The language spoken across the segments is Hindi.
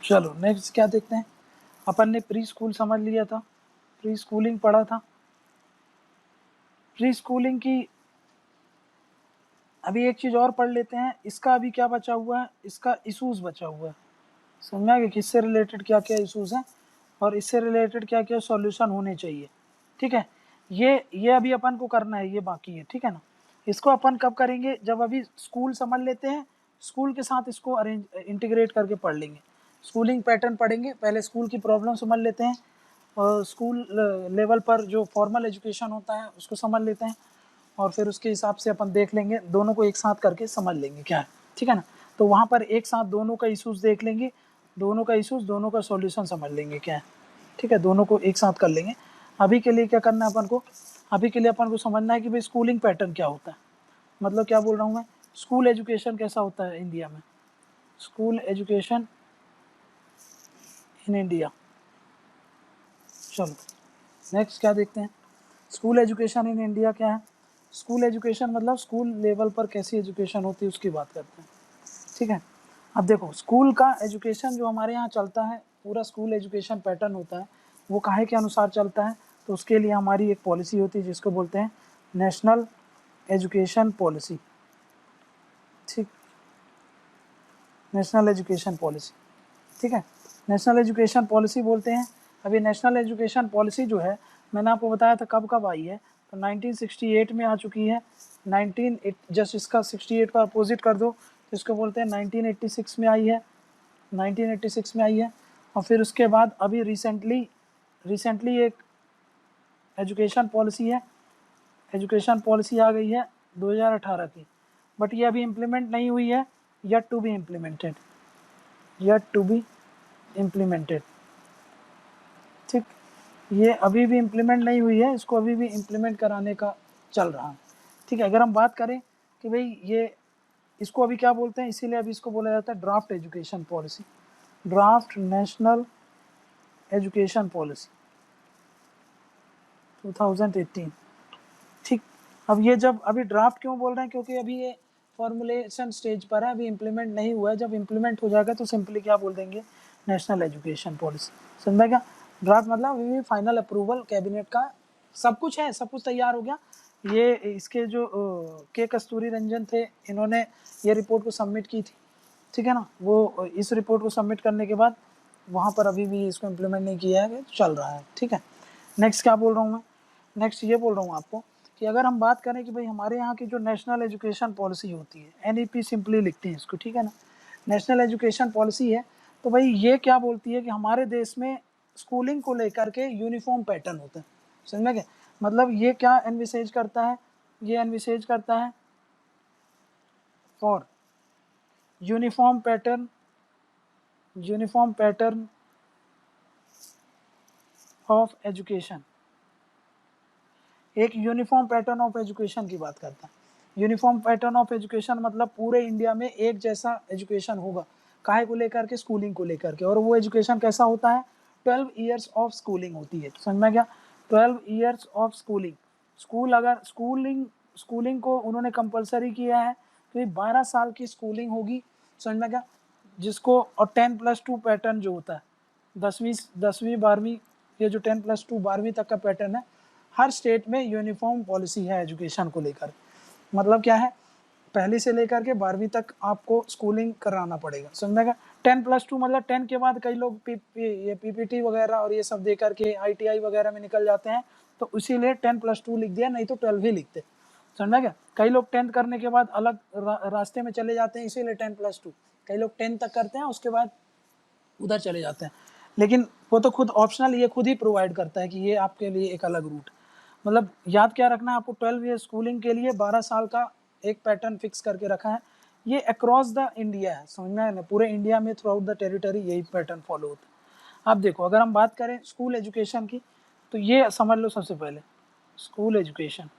चलो नेक्स्ट क्या देखते हैं। अपन ने प्री स्कूल समझ लिया था, प्री स्कूलिंग पढ़ा था। प्री स्कूलिंग की अभी एक चीज़ और पढ़ लेते हैं। इसका अभी क्या बचा हुआ है, इसका इशूज़ बचा हुआ है। समझ में आ गया कि इससे रिलेटेड क्या क्या इशूज़ हैं और इससे रिलेटेड क्या क्या सॉल्यूशन होने चाहिए। ठीक है, ये अभी अपन को करना है, ये बाकी है। ठीक है ना, इसको अपन कब करेंगे, जब अभी स्कूल समझ लेते हैं, स्कूल के साथ इसको अरेंज इंटीग्रेट करके पढ़ लेंगे। स्कूलिंग पैटर्न पढ़ेंगे, पहले स्कूल की प्रॉब्लम समझ लेते हैं और स्कूल लेवल पर जो फॉर्मल एजुकेशन होता है उसको समझ लेते हैं और फिर उसके हिसाब से अपन देख लेंगे, दोनों को एक साथ करके समझ लेंगे क्या है। ठीक है ना, तो वहाँ पर एक साथ दोनों का इशूज़ देख लेंगे, दोनों का इशूज़, दोनों का सॉल्यूशन समझ लेंगे क्या है। ठीक है, दोनों को एक साथ कर लेंगे। अभी के लिए क्या करना है अपन को, अभी के लिए अपन को समझना है कि भाई स्कूलिंग पैटर्न क्या होता है। मतलब क्या बोल रहा हूँ मैं, स्कूल एजुकेशन कैसा होता है इंडिया में, स्कूल एजुकेशन इन इंडिया। चलो नेक्स्ट क्या देखते हैं, स्कूल एजुकेशन इन इंडिया क्या है। स्कूल एजुकेशन मतलब स्कूल लेवल पर कैसी एजुकेशन होती है उसकी बात करते हैं। ठीक है, अब देखो स्कूल का एजुकेशन जो हमारे यहाँ चलता है, पूरा स्कूल एजुकेशन पैटर्न होता है, वो काहे के अनुसार चलता है, तो उसके लिए हमारी एक पॉलिसी होती है जिसको बोलते हैं नेशनल एजुकेशन पॉलिसी। ठीक, नेशनल एजुकेशन पॉलिसी। ठीक है, नेशनल एजुकेशन पॉलिसी बोलते हैं। अभी नेशनल एजुकेशन पॉलिसी जो है, मैंने आपको बताया था कब कब आई है, तो 1968 में आ चुकी है। 19 जस्ट इसका 68 का अपोजिट कर दो तो इसको बोलते हैं 1986 में आई है, 1986 में आई है। और फिर उसके बाद अभी रिसेंटली एक एजुकेशन पॉलिसी है, एजुकेशन पॉलिसी आ गई है 2018 की, बट ये अभी इम्प्लीमेंट नहीं हुई है, yet to be implemented, yet to be implemented. ठीक, ये अभी भी इम्प्लीमेंट नहीं हुई है, इसको अभी भी इम्प्लीमेंट कराने का चल रहा है। ठीक है, अगर हम बात करें कि भाई ये इसको अभी क्या बोलते हैं, इसीलिए अभी इसको बोला जाता है draft education policy, draft national education policy 2018। ठीक, अब ये जब अभी ड्राफ्ट क्यों बोल रहे हैं, क्योंकि अभी ये फॉर्मुलेशन स्टेज पर है, अभी इम्प्लीमेंट नहीं हुआ है। जब इम्प्लीमेंट हो जाएगा तो सिंपली क्या बोल देंगे, नेशनल एजुकेशन पॉलिसी। समझा क्या, ड्राफ्ट मतलब अभी फाइनल अप्रूवल कैबिनेट का, सब कुछ है, सब कुछ तैयार हो गया। ये इसके जो के कस्तूरी रंजन थे, इन्होंने ये रिपोर्ट को सबमिट की थी। ठीक है ना, वो इस रिपोर्ट को सबमिट करने के बाद वहाँ पर अभी भी इसको इम्प्लीमेंट नहीं किया है, चल रहा है। ठीक है, नेक्स्ट क्या बोल रहा हूँ मैं, नेक्स्ट ये बोल रहा हूँ आपको कि अगर हम बात करें कि भाई हमारे यहाँ की जो नेशनल एजुकेशन पॉलिसी होती है, एनईपी सिंपली लिखते हैं इसको। ठीक है ना, नेशनल एजुकेशन पॉलिसी है, तो भाई ये क्या बोलती है कि हमारे देश में स्कूलिंग को लेकर के यूनिफॉर्म पैटर्न होता है। समझ में क्या, मतलब ये क्या एनविसेज करता है, ये एनविसेज करता है for uniform pattern, uniform pattern of education, एक यूनिफॉर्म पैटर्न ऑफ एजुकेशन की बात करता है। यूनिफॉर्म पैटर्न ऑफ एजुकेशन मतलब पूरे इंडिया में एक जैसा एजुकेशन होगा, काहे को लेकर के, स्कूलिंग को लेकर के। और वो एजुकेशन कैसा होता है, 12 ईयर्स ऑफ स्कूलिंग होती है। समझ में गया, 12 ईयर्स ऑफ स्कूलिंग। स्कूल अगर स्कूलिंग को उन्होंने कंपलसरी किया है तो 12 साल की स्कूलिंग होगी। समझ में गया, जिसको, और 10+2 पैटर्न जो होता है, 10वीं 12वीं, ये जो 10+2 12वीं तक का पैटर्न है, हर स्टेट में यूनिफॉर्म पॉलिसी है एजुकेशन को लेकर। मतलब क्या है, पहली से लेकर के 12वीं तक आपको स्कूलिंग कराना पड़ेगा। समझेगा, 10+2 मतलब 10 के बाद कई लोग ये पीपीटी वगैरह और ये सब दे करके आईटीआई वगैरह में निकल जाते हैं, तो इसीलिए 10+2 लिख दिया, नहीं तो 12 ही लिखते। समझा क्या, कई लोग 10th करने के बाद अलग रास्ते में चले जाते हैं, इसीलिए 10+2। कई लोग 10 तक करते हैं, उसके बाद उधर चले जाते हैं, लेकिन वो तो खुद ऑप्शनल, ये खुद ही प्रोवाइड करता है कि ये आपके लिए एक अलग रूट। मतलब याद क्या रखना है आपको, 12 ईयर स्कूलिंग के लिए 12 साल का एक पैटर्न फिक्स करके रखा है। ये अक्रॉस द इंडिया है, समझ में आया ना, पूरे इंडिया में थ्रू आउट द टेरिटरी यही पैटर्न फॉलो होता है। अब देखो, अगर हम बात करें स्कूल एजुकेशन की, तो ये समझ लो सबसे पहले स्कूल एजुकेशन।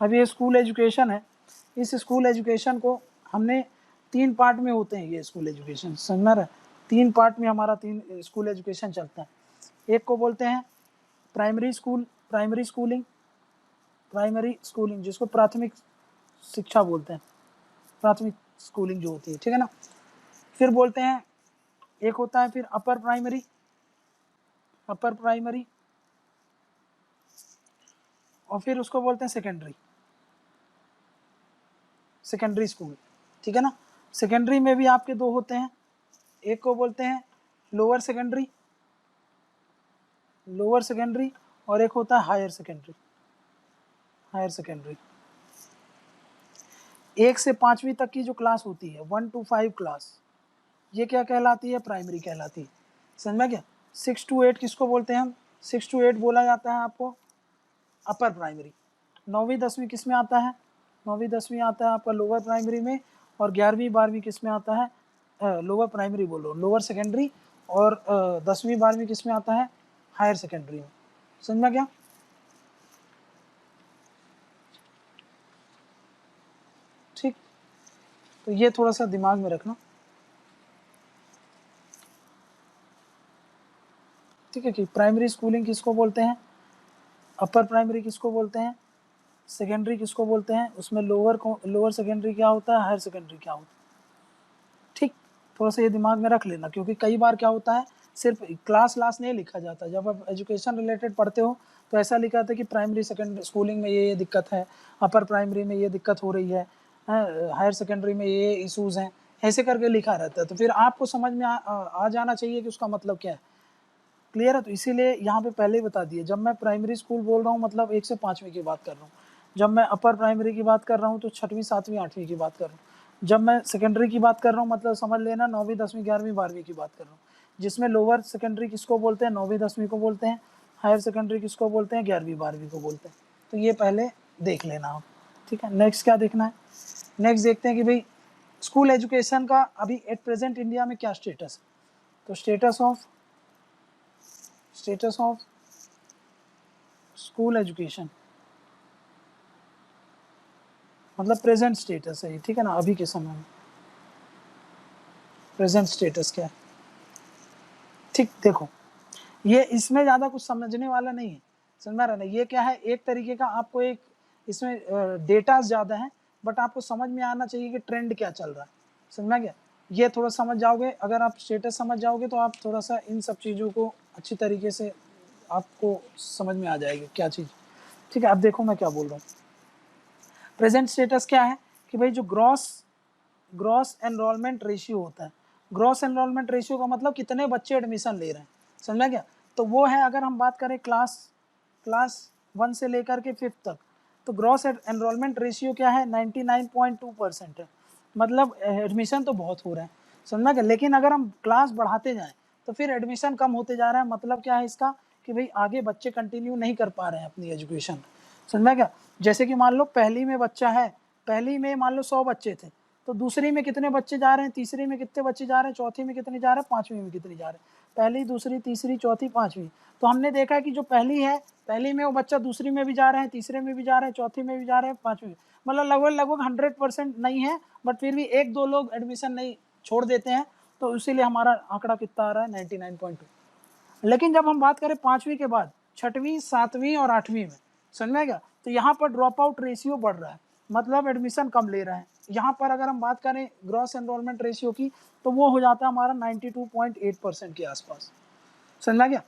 अब ये स्कूल एजुकेशन है, इस स्कूल एजुकेशन को हमने 3 पार्ट में होते हैं ये स्कूल एजुकेशन। समझ रहा है, 3 पार्ट में हमारा 3 स्कूल एजुकेशन चलता है। एक को बोलते हैं प्राइमरी स्कूलिंग, प्राइमरी स्कूलिंग जिसको प्राथमिक शिक्षा बोलते हैं, प्राथमिक स्कूलिंग जो होती है, ठीक है ना। फिर बोलते हैं एक होता है फिर अपर प्राइमरी, अपर प्राइमरी, और फिर उसको बोलते हैं सेकेंडरी, सेकेंडरी स्कूल, ठीक है ना। सेकेंडरी में भी आपके दो होते हैं, एक को बोलते हैं लोअर सेकेंडरी, लोअर सेकेंडरी, और एक होता है हायर सेकेंडरी, हायर सेकेंडरी। 1 से 5वीं तक की जो क्लास होती है 1 to 5 क्लास, ये क्या कहलाती है, प्राइमरी कहलाती है, समझ में क्या। 6 to 8 किसको बोलते हैं हम, 6 to 8 बोला जाता है आपको अपर प्राइमरी। 9वीं 10वीं किस में आता है, 9वीं 10वीं आता है आपका लोअर प्राइमरी में, और 11वीं 12वीं किस में आता है, लोअर प्राइमरी बोलो, लोअर सेकेंडरी, और 10वीं 12वीं किस में आता है, हायर सेकेंडरी में, समझ में क्या। ठीक, तो ये थोड़ा सा दिमाग में रखना, ठीक है, कि प्राइमरी स्कूलिंग किसको बोलते हैं, अपर प्राइमरी किसको बोलते हैं, सेकेंडरी किसको बोलते हैं, उसमें लोअर सेकेंडरी क्या होता है, हायर सेकेंडरी क्या होता है। ठीक, थोड़ा सा ये दिमाग में रख लेना, क्योंकि कई बार क्या होता है सिर्फ क्लास नहीं लिखा जाता, जब आप एजुकेशन रिलेटेड पढ़ते हो तो ऐसा लिखा था कि प्राइमरी सेकेंडरी स्कूलिंग में ये दिक्कत है, अपर प्राइमरी में ये दिक्कत हो रही है, हायर सेकेंडरी में ये इशूज़ हैं, ऐसे करके लिखा रहता है। तो फिर आपको समझ में आ जाना चाहिए कि उसका मतलब क्या है, क्लियर है। तो इसीलिए यहाँ पे पहले ही बता दिए, जब मैं प्राइमरी स्कूल बोल रहा हूँ मतलब 1 से 5वीं की बात कर रहा हूँ, जब मैं अपर प्राइमरी की बात कर रहा हूँ तो 6वीं 7वीं 8वीं की बात कर रहा हूँ, जब मैं सेकेंडरी की बात कर रहा हूँ मतलब समझ लेना 9वीं 10वीं 11वीं 12वीं की बात कर रहा हूँ, जिसमें लोअर सेकेंडरी किसको बोलते हैं, 9वीं 10वीं को बोलते हैं, हायर सेकेंडरी किसको बोलते हैं, 11वीं 12वीं को बोलते हैं। तो ये पहले देख लेना आप, ठीक है। नेक्स्ट क्या देखना है, नेक्स्ट देखते हैं कि भाई स्कूल एजुकेशन का अभी एट प्रेजेंट इंडिया में क्या स्टेटस है। तो स्टेटस ऑफ स्कूल एजुकेशन मतलब प्रेजेंट स्टेटस है, ठीक है ना, अभी के समय में प्रेजेंट स्टेटस क्या है। ठीक, देखो ये इसमें ज़्यादा कुछ समझने वाला नहीं है, समझ में आ रहा है ना। ये क्या है, एक तरीके का आपको एक इसमें डेटा ज़्यादा है, बट आपको समझ में आना चाहिए कि ट्रेंड क्या चल रहा है, समझ में आ गया। ये थोड़ा समझ जाओगे, अगर आप स्टेटस समझ जाओगे तो आप थोड़ा सा इन सब चीज़ों को अच्छी तरीके से आपको समझ में आ जाएगी क्या चीज़, ठीक है। अब देखो मैं क्या बोल रहा हूँ, प्रेजेंट स्टेटस क्या है कि भाई जो ग्रॉस एनरोलमेंट रेशियो होता है, ग्रॉस एनरोलमेंट रेशियो का मतलब कितने बच्चे एडमिशन ले रहे हैं, समझा क्या। तो वो है, अगर हम बात करें क्लास 1 से लेकर के 5th तक, तो ग्रॉस एनरोलमेंट रेशियो क्या है, 99.2% है, मतलब एडमिशन तो बहुत हो रहे हैं, समझा क्या। लेकिन अगर हम क्लास बढ़ाते जाएं तो फिर एडमिशन कम होते जा रहा है, मतलब क्या है इसका कि भाई आगे बच्चे कंटिन्यू नहीं कर पा रहे हैं अपनी एजुकेशन, समझा क्या। जैसे कि मान लो पहली में बच्चा है, पहली में मान लो 100 बच्चे थे, तो दूसरी में कितने बच्चे जा रहे हैं, तीसरी में कितने बच्चे जा रहे हैं, चौथी में कितने जा रहे हैं, 5वीं में कितने जा रहे हैं, पहली दूसरी तीसरी चौथी 5वीं। तो हमने देखा कि जो पहली है, पहली में वो बच्चा दूसरी में भी जा रहे हैं, तीसरे में भी जा रहे हैं, चौथी में भी जा रहे हैं, 5वीं, मतलब लगभग 100% नहीं है, बट फिर भी 1-2 लोग एडमिशन नहीं छोड़ देते हैं, तो इसीलिए हमारा आंकड़ा कितना आ रहा है, 99.2। लेकिन जब हम बात करें 5वीं के बाद 6वीं 7वीं और 8वीं में, समझ में क्या, तो यहाँ पर ड्रॉप आउट रेशियो बढ़ रहा है, मतलब एडमिशन कम ले रहे हैं। यहाँ पर अगर हम बात करें ग्रॉस एनरोलमेंट रेशियो की, तो वो हो जाता है हमारा 92.8% के आसपास, समझ गया,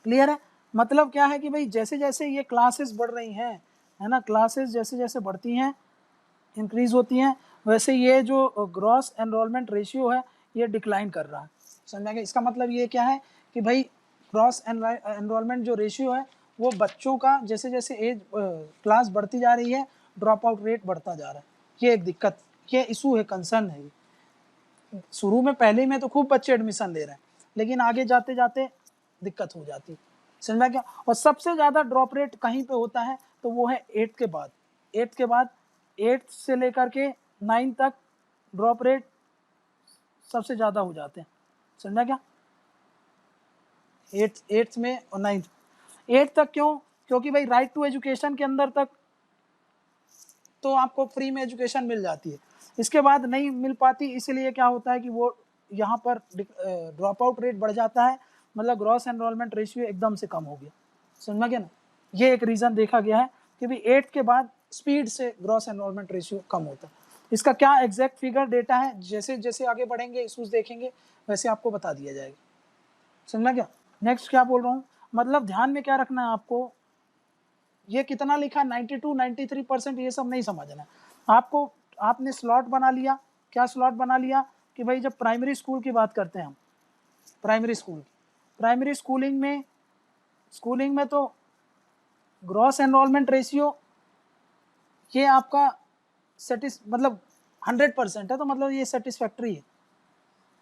क्लियर है। मतलब क्या है कि भाई जैसे जैसे ये क्लासेस बढ़ रही हैं, है ना, क्लासेस जैसे जैसे बढ़ती हैं, इंक्रीज होती हैं, वैसे ये जो ग्रॉस एनरोलमेंट रेशियो है ये डिक्लाइन कर रहा है, समझ गया। इसका मतलब ये क्या है कि भाई ग्रॉस एनरोलमेंट जो रेशियो है वो बच्चों का जैसे जैसे एज क्लास बढ़ती जा रही है, ड्रॉप आउट रेट बढ़ता जा रहा है। ये एक दिक्कत, ये इशू है, कंसर्न है। शुरू में पहले में तो खूब बच्चे एडमिशन ले रहे हैं, लेकिन आगे जाते जाते दिक्कत हो जाती है, समझ में क्या। और सबसे ज़्यादा ड्रॉप रेट कहीं पे होता है तो वो है 8th के बाद, 8th से लेकर के 9th तक ड्रॉप रेट सबसे ज़्यादा हो जाते हैं, समझा क्या। 8th में और 9th, 8th तक क्यों, क्योंकि भाई राइट टू एजुकेशन के अंदर तक तो आपको फ्री में एजुकेशन मिल जाती है, इसके बाद नहीं मिल पाती, इसलिए क्या होता है कि वो यहाँ पर ड्रॉप आउट रेट बढ़ जाता है, मतलब ग्रॉस एनरोलमेंट रेशियो एकदम से कम हो गया, समझ में गया ना। ये एक रीज़न देखा गया है, कि भाई 8th के बाद स्पीड से ग्रॉस एनरोलमेंट रेशियो कम होता है। इसका क्या एग्जैक्ट फिगर डेटा है, जैसे जैसे आगे बढ़ेंगे इश्यूज देखेंगे वैसे आपको बता दिया जाएगा। समझना क्या? नेक्स्ट क्या बोल रहा हूँ, मतलब ध्यान में क्या रखना है आपको, ये कितना लिखा है 92 93% ये सब नहीं समझना आपको। आपने स्लॉट बना लिया, क्या स्लॉट बना लिया कि भाई जब प्राइमरी स्कूल की बात करते हैं हम, प्राइमरी स्कूल की, प्राइमरी स्कूलिंग में तो ग्रॉस एनरोलमेंट रेशियो ये आपका मतलब 100% है, तो मतलब ये सेटिस्फैक्ट्री है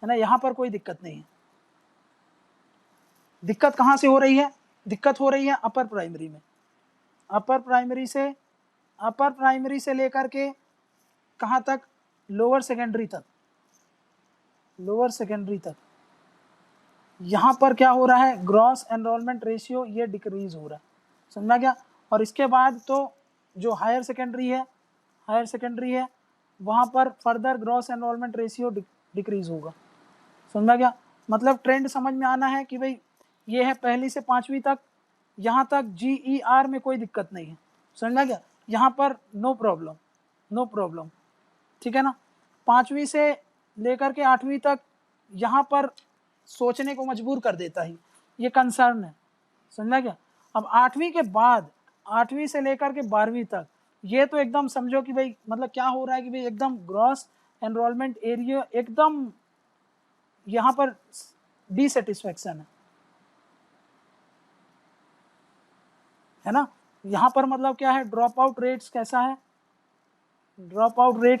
ना, यहाँ पर कोई दिक्कत नहीं है। दिक्कत कहाँ से हो रही है? दिक्कत हो रही है अपर प्राइमरी में। अपर प्राइमरी से लेकर के कहाँ तक? लोअर सेकेंडरी तक। लोअर सेकेंडरी तक यहाँ पर क्या हो रहा है, ग्रॉस एनरोलमेंट रेशियो ये डिक्रीज हो रहा है। समझा क्या? और इसके बाद तो जो हायर सेकेंडरी है वहाँ पर further gross enrolment ratio decrease होगा। समझा क्या? मतलब ट्रेंड समझ में आना है कि भाई ये है पहली से 5वीं तक, यहाँ तक GER में कोई दिक्कत नहीं है। समझा क्या? यहाँ पर नो प्रॉब्लम, ठीक है ना। 5वीं से लेकर के 8वीं तक यहाँ पर सोचने को मजबूर कर देता है, ये कंसर्न है। समझा क्या? अब 8वीं के बाद 8वीं से लेकर के 12वीं तक ये तो एकदम समझो कि भाई मतलब क्या हो रहा है कि भाई एकदम ग्रॉस एनरोलमेंट एरिया एकदम यहाँ पर डिससेटिस्फैक्शन है ना। यहाँ पर मतलब क्या है, ड्रॉप आउट रेट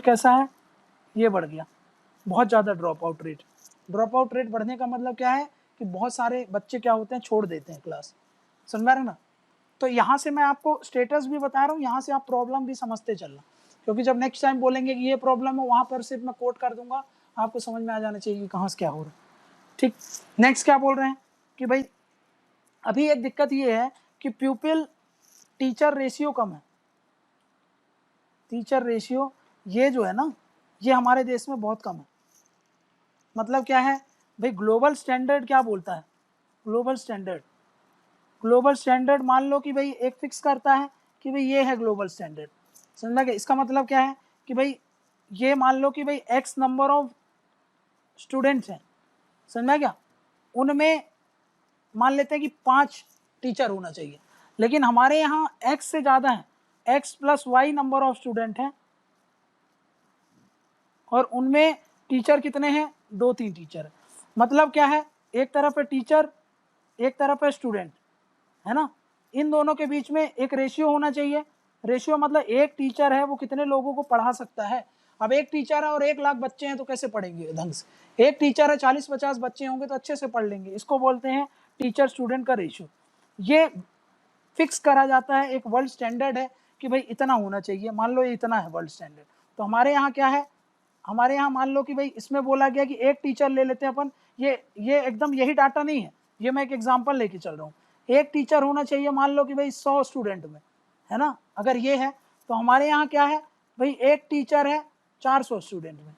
कैसा है, ये बढ़ गया, बहुत ज़्यादा ड्रॉप आउट रेट बढ़ने का मतलब क्या है कि बहुत सारे बच्चे क्या होते हैं, छोड़ देते हैं क्लास। समझ रहे ना। तो यहाँ से मैं आपको स्टेटस भी बता रहा हूँ, यहाँ से आप प्रॉब्लम भी समझते चलना, क्योंकि जब नेक्स्ट टाइम बोलेंगे कि ये प्रॉब्लम है, वहाँ पर सिर्फ मैं कोट कर दूंगा, आपको समझ में आ जाना चाहिए कि कहाँ से क्या हो रहा है। ठीक, नेक्स्ट क्या बोल रहे हैं कि भाई अभी एक दिक्कत ये है कि प्यूपिल टीचर रेशियो कम है। टीचर रेशियो ये जो है ना, ये हमारे देश में बहुत कम है। मतलब क्या है भाई, ग्लोबल स्टैंडर्ड क्या बोलता है, ग्लोबल स्टैंडर्ड मान लो कि भाई एक फिक्स करता है कि भाई ये है ग्लोबल स्टैंडर्ड। समझना क्या? इसका मतलब क्या है कि भाई ये मान लो कि भाई x नंबर ऑफ स्टूडेंट्स हैं। समझना क्या? उनमें मान लेते हैं कि 5 टीचर होना चाहिए, लेकिन हमारे यहाँ x से ज़्यादा है, x + y number of student हैं, और उनमें टीचर कितने हैं, 2-3 टीचर है। मतलब क्या है, एक तरफ है टीचर, एक तरफ है स्टूडेंट, है ना। इन दोनों के बीच में एक रेशियो होना चाहिए। रेशियो मतलब एक टीचर है वो कितने लोगों को पढ़ा सकता है। अब एक टीचर है और 1 लाख बच्चे हैं तो कैसे पढ़ेंगे ढंग से। एक टीचर है, 40-50 बच्चे होंगे तो अच्छे से पढ़ लेंगे। इसको बोलते हैं टीचर स्टूडेंट का रेशियो। ये फिक्स करा जाता है, एक वर्ल्ड स्टैंडर्ड है कि भाई इतना होना चाहिए। मान लो ये इतना है वर्ल्ड स्टैंडर्ड, तो हमारे यहाँ क्या है, हमारे यहाँ मान लो कि भाई इसमें बोला गया कि एक टीचर ले लेते हैं अपन। ये एकदम यही डाटा नहीं है, ये मैं एक एग्जांपल लेके चल रहा हूँ। एक टीचर होना चाहिए मान लो कि भाई 100 स्टूडेंट में, है ना। अगर ये है तो हमारे यहाँ क्या है भाई, एक टीचर है 400 स्टूडेंट में।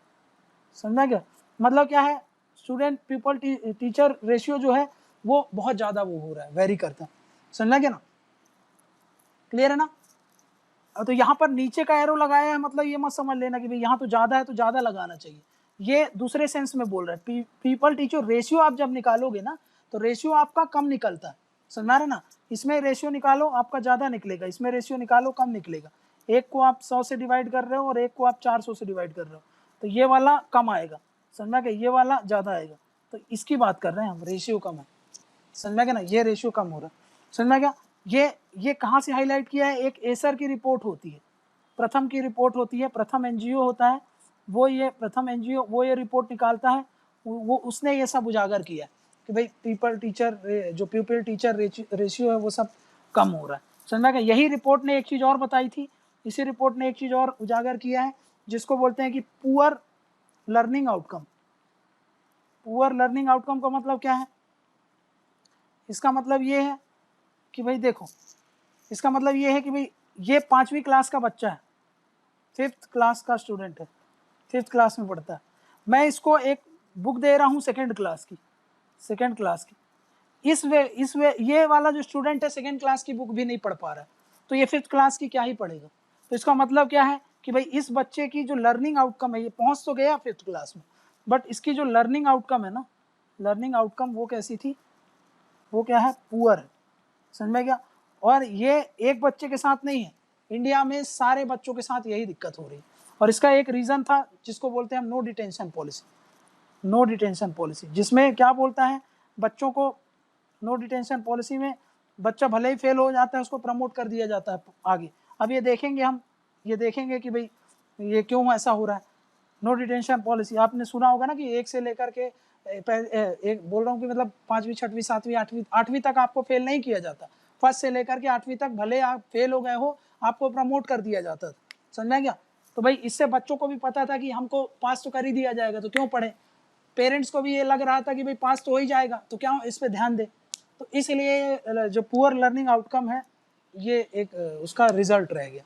समझा क्या? मतलब क्या है, स्टूडेंट पीपल टीचर रेशियो जो है वो बहुत ज़्यादा वो हो रहा है, वेरी करता है। समझा क्या ना, क्लियर है ना। तो यहाँ पर नीचे का एरो लगाया है, मतलब ये मत समझ लेना कि भाई यहाँ तो ज़्यादा है तो ज़्यादा लगाना चाहिए, ये दूसरे सेंस में बोल रहा है। पीपल टीचर रेशियो आप जब निकालोगे ना तो रेशियो आपका कम निकलता है। समझा रहे ना। इसमें रेशियो निकालो आपका ज़्यादा निकलेगा, इसमें रेशियो निकालो कम निकलेगा। एक को आप 100 से डिवाइड कर रहे हो और एक को आप 400 से डिवाइड कर रहे हो, तो ये वाला कम आएगा। समझा क्या? ये वाला ज़्यादा आएगा, तो इसकी बात कर रहे हैं हम, रेशियो कम है। समझा क्या ना, ये रेशियो कम हो रहा है। समझा क्या? ये कहाँ से हाईलाइट किया है, एक एसर की रिपोर्ट होती है, प्रथम की रिपोर्ट होती है, प्रथम एनजीओ होता है वो, ये प्रथम एनजीओ वो ये रिपोर्ट निकालता है, वो उसने ये सब उजागर किया कि भाई प्यूपिल टीचर रेशियो है वो सब कम हो रहा है। समझा क्या? यही रिपोर्ट ने एक चीज़ और बताई थी, इसी रिपोर्ट ने एक चीज़ और उजागर किया है जिसको बोलते हैं कि poor learning outcome. Poor learning outcome का मतलब क्या है, इसका मतलब ये है कि भाई देखो, इसका मतलब ये है कि भाई ये 5वीं क्लास का बच्चा है, 5th क्लास का स्टूडेंट है, 5th क्लास में पढ़ता है। मैं इसको एक बुक दे रहा हूँ सेकेंड क्लास की। इस वे ये वाला जो स्टूडेंट है सेकेंड क्लास की बुक भी नहीं पढ़ पा रहा है, तो ये 5th क्लास की क्या ही पढ़ेगा। तो इसका मतलब क्या है कि भाई इस बच्चे की जो लर्निंग आउटकम है, ये पहुंच तो गया 5th क्लास में, बट इसकी जो लर्निंग आउटकम है ना, लर्निंग आउटकम वो कैसी थी, वो क्या है, पुअर है। समझ में गया। और ये एक बच्चे के साथ नहीं है, इंडिया में सारे बच्चों के साथ यही दिक्कत हो रही है। और इसका एक रीज़न था जिसको बोलते हैं हम no detention policy, no detention policy, जिसमें क्या बोलता है बच्चों को, नो डिटेंशन पॉलिसी में बच्चा भले ही फेल हो जाता है उसको प्रमोट कर दिया जाता है आगे। अब ये देखेंगे हम, ये देखेंगे कि भाई ये क्यों ऐसा हो रहा है। नो डिटेंशन पॉलिसी आपने सुना होगा ना कि 1 से लेकर के एक बोल रहा हूँ कि मतलब 5वीं 6वीं 7वीं 8वीं तक आपको फेल नहीं किया जाता, 1st से लेकर के 8वीं तक भले आप फेल हो गए हो आपको प्रमोट कर दिया जाता था। समझा क्या। तो भाई इससे बच्चों को भी पता था कि हमको पास तो कर ही दिया जाएगा तो क्यों पढ़े, पेरेंट्स को भी ये लग रहा था कि भाई पास तो हो ही जाएगा तो क्या इस पर ध्यान दे। तो इसलिए जो पुअर लर्निंग आउटकम है ये एक उसका रिजल्ट रह गया।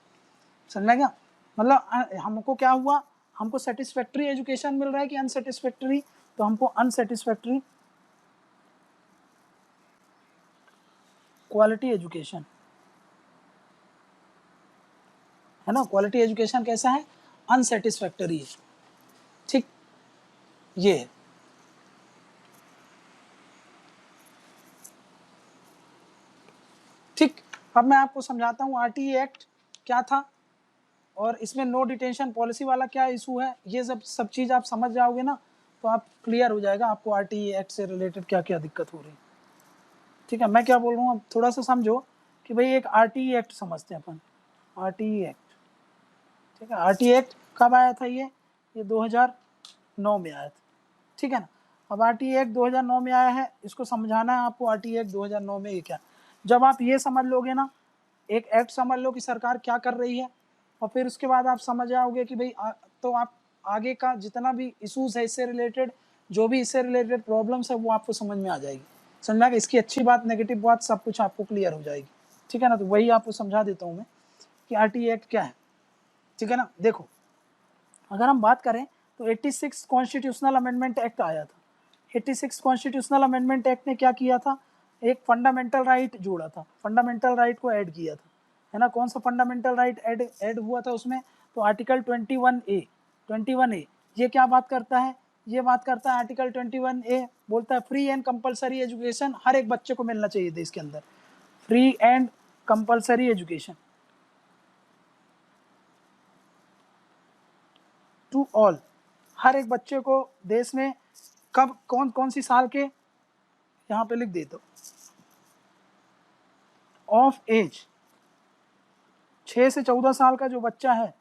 समझा क्या। मतलब हमको क्या हुआ, हमको सेटिस्फैक्ट्री एजुकेशन मिल रहा है कि अनसेटिस्फैक्ट्री, तो हमको अनसेटिस्फैक्ट्री क्वालिटी एजुकेशन है ना, क्वालिटी एजुकेशन कैसा है, अनसेटिस्फैक्टरी है। ठीक, ये है। ठीक, अब मैं आपको समझाता हूँ आरटीई एक्ट क्या था और इसमें नो डिटेंशन पॉलिसी वाला क्या इशू है। ये सब चीज़ आप समझ जाओगे ना तो आप क्लियर हो जाएगा आपको आरटीई एक्ट से रिलेटेड क्या क्या दिक्कत हो रही है। ठीक है, मैं क्या बोल रहा हूँ अब थोड़ा सा समझो कि भाई एक आरटीई एक्ट समझते हैं अपन, आरटीई एक्ट। ठीक है, आरटीई एक्ट कब आया था, ये 2009 में आया था। ठीक है ना। अब आरटीई एक्ट 2009 में आया है, इसको समझाना है आपको आरटीई एक्ट 2009 में ये क्या। जब आप ये समझ लोगे ना, एक एक्ट समझ लो कि सरकार क्या कर रही है, और फिर उसके बाद आप समझ जाओगे कि भाई तो आप आगे का जितना भी इशूज है इससे रिलेटेड, जो भी इससे रिलेटेड प्रॉब्लम्स है वो आपको समझ में आ जाएगी। समझ में आ गया, इसकी अच्छी बात नेगेटिव बात सब कुछ आपको क्लियर हो जाएगी। ठीक है ना। तो वही आपको समझा देता हूँ मैं कि आरटीई एक्ट क्या है। ठीक है ना। देखो अगर हम बात करें तो 86 कॉन्स्टिट्यूशनल अमेंडमेंट एक्ट आया था। 86 कॉन्स्टिट्यूशनल अमेंडमेंट एक्ट ने क्या किया था, एक फंडामेंटल राइट जोड़ा था, फंडामेंटल राइट को ऐड किया था, है ना। कौन सा फंडामेंटल राइट ऐड हुआ था उसमें, तो आर्टिकल 21A ये क्या बात करता है, ये बात करता है आर्टिकल 21A बोलता है फ्री एंड कंपलसरी एजुकेशन हर एक बच्चे को मिलना चाहिए देश के अंदर, free and compulsory education to all, हर एक बच्चे को देश में, कब कौन कौन सी साल के, यहाँ पे लिख देता हूँ, ऑफ एज 6 से 14 साल का जो बच्चा है,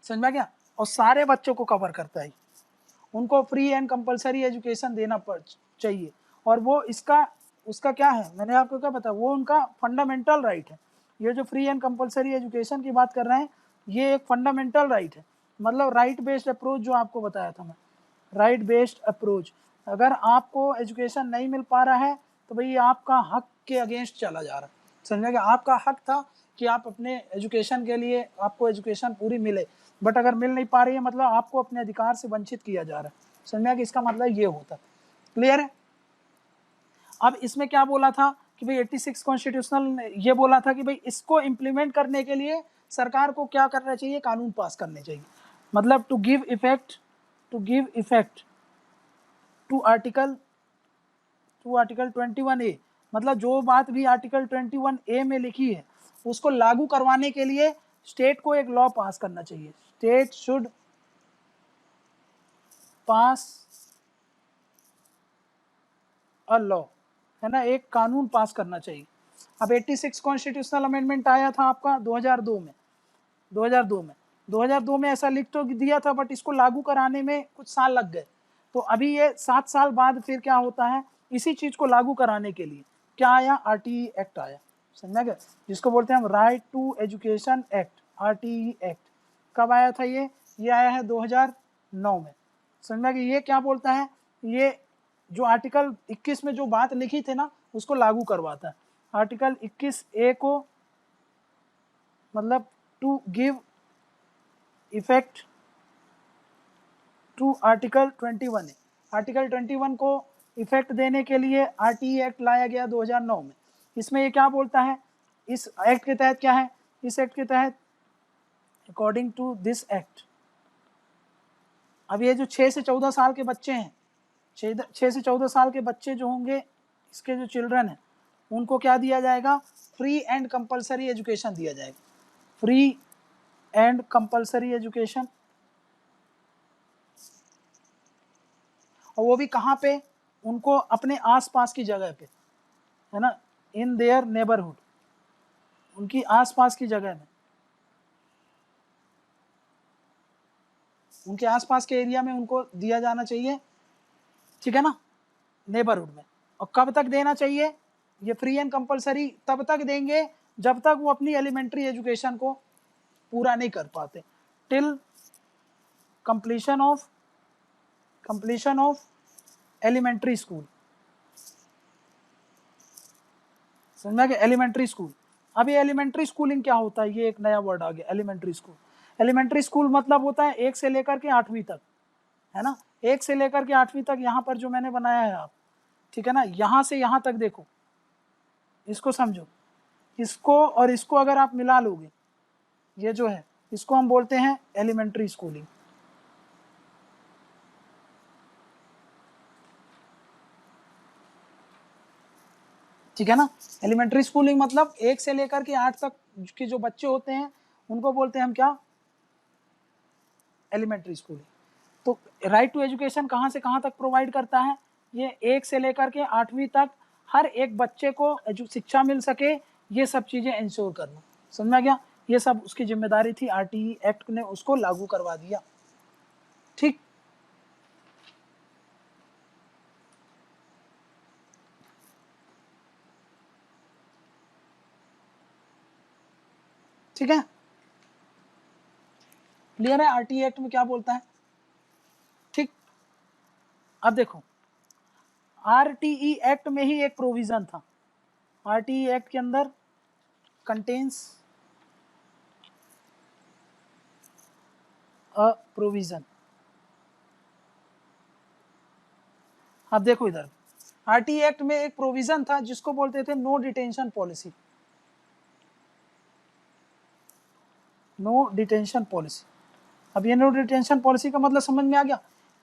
समझ में क्या, और सारे बच्चों को कवर करता है, उनको फ्री एंड कंपलसरी एजुकेशन देना चाहिए। और वो इसका उसका क्या है, मैंने आपको क्या बताया, वो उनका फंडामेंटल राइट है। ये जो फ्री एंड कंपलसरी एजुकेशन की बात कर रहे हैं ये एक फंडामेंटल राइट है, मतलब राइट बेस्ड अप्रोच जो आपको बताया था मैं, राइट बेस्ड अप्रोच। अगर आपको एजुकेशन नहीं मिल पा रहा है तो भाई आपका हक के अगेंस्ट चला जा रहा है। समझे कि आपका हक था कि आप अपने एजुकेशन के लिए आपको एजुकेशन पूरी मिले, बट अगर मिल नहीं पा रही है मतलब आपको अपने अधिकार से वंचित किया जा रहा है। समझा कि इसका मतलब ये होता। क्लियर है। अब इसमें क्या बोला था कि भाई 86 कॉन्स्टिट्यूशनल ने ये बोला था कि भाई इसको इम्प्लीमेंट करने के लिए सरकार को क्या करना चाहिए, कानून पास करने चाहिए, मतलब to give effect to article 21A, मतलब जो बात भी आर्टिकल 21A में लिखी है उसको लागू करवाने के लिए स्टेट को एक लॉ पास करना चाहिए, state should pass a law, है ना, एक कानून पास करना चाहिए। अब 86 कॉन्स्टिट्यूशनल अमेंडमेंट आया था आपका 2002 में, 2002 में ऐसा लिख तो दिया था बट इसको लागू कराने में कुछ साल लग गए। तो अभी ये 7 साल बाद फिर क्या होता है, इसी चीज को लागू कराने के लिए क्या आया, आरटीई एक्ट आया। समझा गया, जिसको बोलते हैं हम right to education act, RTE act. कब आया था ये आया है 2009 में। समझा कि ये क्या बोलता है, ये जो आर्टिकल 21 में जो बात लिखी थी ना उसको लागू करवाता है। आर्टिकल 21A को मतलब to give effect to article 21A, article 21 को इफेक्ट देने के लिए आरटीई एक्ट लाया गया 2009 में। इसमें ये क्या बोलता है इस एक्ट के तहत क्या है, इस एक्ट के तहत अकॉर्डिंग टू दिस एक्ट, अब ये जो 6 से 14 साल के बच्चे हैं, 6 से 14 साल के बच्चे जो होंगे, इसके जो चिल्ड्रन हैं, उनको क्या दिया जाएगा, फ्री एंड कंपलसरी एजुकेशन दिया जाएगा, फ्री एंड कंपलसरी एजुकेशन। और वो भी कहाँ पे, उनको अपने आसपास की जगह पे, है ना, इन देयर नेबरहुड, उनकी आसपास की जगह में, उनके आसपास के एरिया में उनको दिया जाना चाहिए, ठीक है ना, नेबरहुड में। और कब तक देना चाहिए, ये फ्री एंड कंपलसरी तब तक देंगे जब तक वो अपनी एलिमेंट्री एजुकेशन को पूरा नहीं कर पाते, till completion of elementary school. समझा कि एलिमेंट्री स्कूल। अब ये एलिमेंट्री स्कूलिंग क्या होता है, ये एक नया वर्ड आ गया, एलिमेंट्री स्कूल। एलिमेंट्री स्कूल मतलब होता है 1 से लेकर के 8वीं तक, है ना, 1 से लेकर के 8वीं तक। यहाँ पर जो मैंने बनाया है आप, ठीक है ना, यहाँ से यहाँ तक देखो, इसको समझो, इसको और इसको अगर आप मिला लोगे, ये जो है इसको हम बोलते हैं एलिमेंट्री स्कूलिंग। ठीक है ना, एलिमेंट्री स्कूलिंग मतलब 1 से लेकर के 8 तक के जो बच्चे होते हैं उनको बोलते हैं हम क्या, एलिमेंट्री स्कूलिंग। तो राइट टू एजुकेशन कहाँ से कहाँ तक प्रोवाइड करता है, ये 1 से लेकर के 8वीं तक हर एक बच्चे को शिक्षा मिल सके, ये सब चीज़ें इंश्योर करना। समझ में गया, ये सब उसकी जिम्मेदारी थी, आरटीई एक्ट ने उसको लागू करवा दिया। ठीक, ठीक है, क्लियर है आरटीई एक्ट में क्या बोलता है। ठीक, अब देखो आरटीई एक्ट में ही एक प्रोविजन था, आरटीई एक्ट के अंदर कंटेन्स अ प्रोविजन। अब देखो इधर आरटीई एक्ट में एक प्रोविजन था जिसको बोलते थे no detention policy, no detention policy. अब ये नो डिटेंशन पॉलिसी का मतलब समझ में आ गया,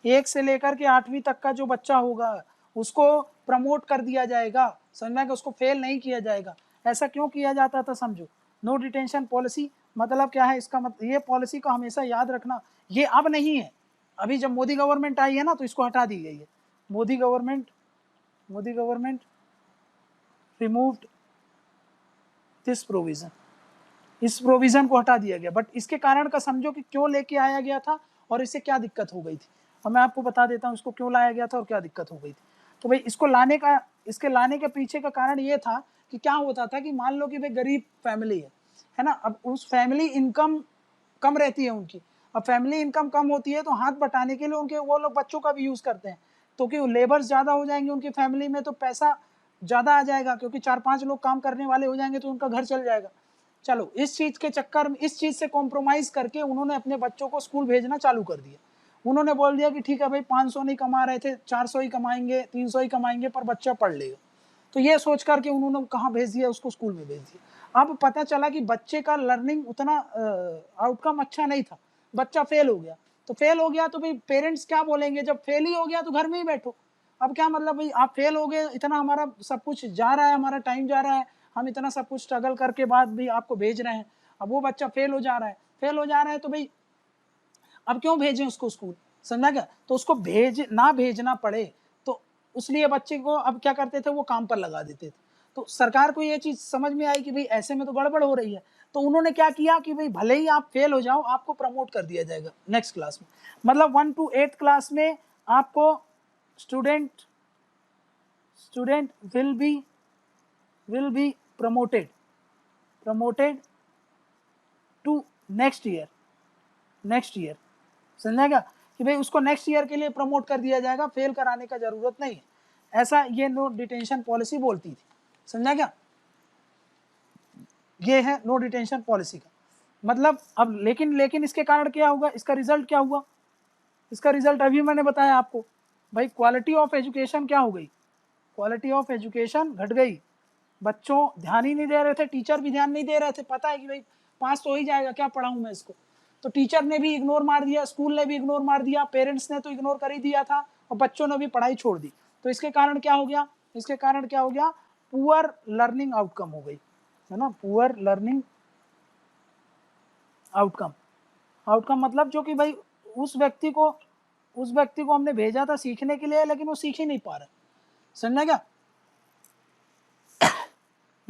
1 से लेकर के 8वीं तक का जो बच्चा होगा उसको प्रमोट कर दिया जाएगा, समझ में आ गया, उसको फेल नहीं किया जाएगा। ऐसा क्यों किया जाता था, समझो, नो डिटेंशन पॉलिसी मतलब क्या है, इसका मतलब ये पॉलिसी को हमेशा याद रखना, ये अब नहीं है, अभी जब मोदी गवर्नमेंट आई है ना तो इसको हटा दी गई है। Modi government removed this provision, इस प्रोविजन को हटा दिया गया। बट इसके कारण का समझो कि क्यों लेके आया गया था और इससे क्या दिक्कत हो गई थी, और मैं आपको बता देता हूँ इसको क्यों लाया गया था और क्या दिक्कत हो गई थी। तो भाई इसको लाने का, इसके लाने के पीछे का कारण ये था कि क्या होता था कि मान लो कि भाई गरीब फैमिली है ना, अब उस फैमिली इनकम कम रहती है उनकी, अब फैमिली इनकम कम होती है तो हाथ बटाने के लिए उनके वो लोग बच्चों का भी यूज़ करते हैं, तो कि लेबर्स ज़्यादा हो जाएंगे उनकी फैमिली में तो पैसा ज़्यादा आ जाएगा, क्योंकि 4-5 लोग काम करने वाले हो जाएंगे तो उनका घर चल जाएगा। चलो इस चीज़ के चक्कर में, इस चीज़ से कॉम्प्रोमाइज़ करके उन्होंने अपने बच्चों को स्कूल भेजना चालू कर दिया। उन्होंने बोल दिया कि ठीक है भाई 500 नहीं कमा रहे थे, 400 ही कमाएंगे, 300 ही कमाएंगे, पर बच्चा पढ़ लेगा। तो ये सोच करके उन्होंने कहाँ भेज दिया, उसको स्कूल में भेज दिया। अब पता चला कि बच्चे का लर्निंग उतना आउटकम अच्छा नहीं था, बच्चा फेल हो गया। तो फेल हो गया तो भाई पेरेंट्स क्या बोलेंगे, जब फेल ही हो गया तो घर में ही बैठो। अब क्या मतलब भाई आप फेल हो गए, इतना हमारा सब कुछ जा रहा है, हमारा टाइम जा रहा है, हम इतना सब कुछ स्ट्रगल करके बाद भी आपको भेज रहे हैं, अब वो बच्चा फेल हो जा रहा है, फेल हो जा रहा है तो भाई अब क्यों भेजें उसको स्कूल, समझा क्या। तो उसको ना भेजना पड़े तो उसलिए बच्चे को अब क्या करते थे, वो काम पर लगा देते थे। तो सरकार को ये चीज़ समझ में आई कि भाई ऐसे में तो गड़बड़ हो रही है, तो उन्होंने क्या किया कि भाई भले ही आप फेल हो जाओ, आपको प्रमोट कर दिया जाएगा नेक्स्ट क्लास में, मतलब 1 to 8 क्लास में आपको student will be promoted to next year, समझा क्या, कि भाई उसको नेक्स्ट ईयर के लिए प्रमोट कर दिया जाएगा, फेल कराने का जरूरत नहीं है, ऐसा ये नो डिटेंशन पॉलिसी बोलती थी। समझा क्या, ये है नो डिटेंशन पॉलिसी का मतलब। अब लेकिन इसके कारण क्या होगा, इसका रिजल्ट क्या हुआ, इसका रिजल्ट अभी मैंने बताया आपको, भाई क्वालिटी ऑफ एजुकेशन क्या हो गई, क्वालिटी ऑफ एजुकेशन घट गई, बच्चों ध्यान ही नहीं दे रहे थे, टीचर भी ध्यान नहीं दे रहे थे, पता है कि भाई पास तो हो ही जाएगा, क्या पढ़ाऊं मैं इसको। तो टीचर ने भी इग्नोर मार दिया, स्कूल ने भी इग्नोर मार दिया, पेरेंट्स ने तो इग्नोर कर ही दिया था, और बच्चों ने भी पढ़ाई छोड़ दी। तो इसके कारण क्या हो गया, इसके कारण क्या हो गया, पुअर लर्निंग आउटकम हो गई, है ना, पुअर लर्निंग आउटकम। आउटकम मतलब जो कि भाई उस व्यक्ति को हमने भेजा था सीखने के लिए, लेकिन वो सीख ही नहीं पा रहा, समझना क्या।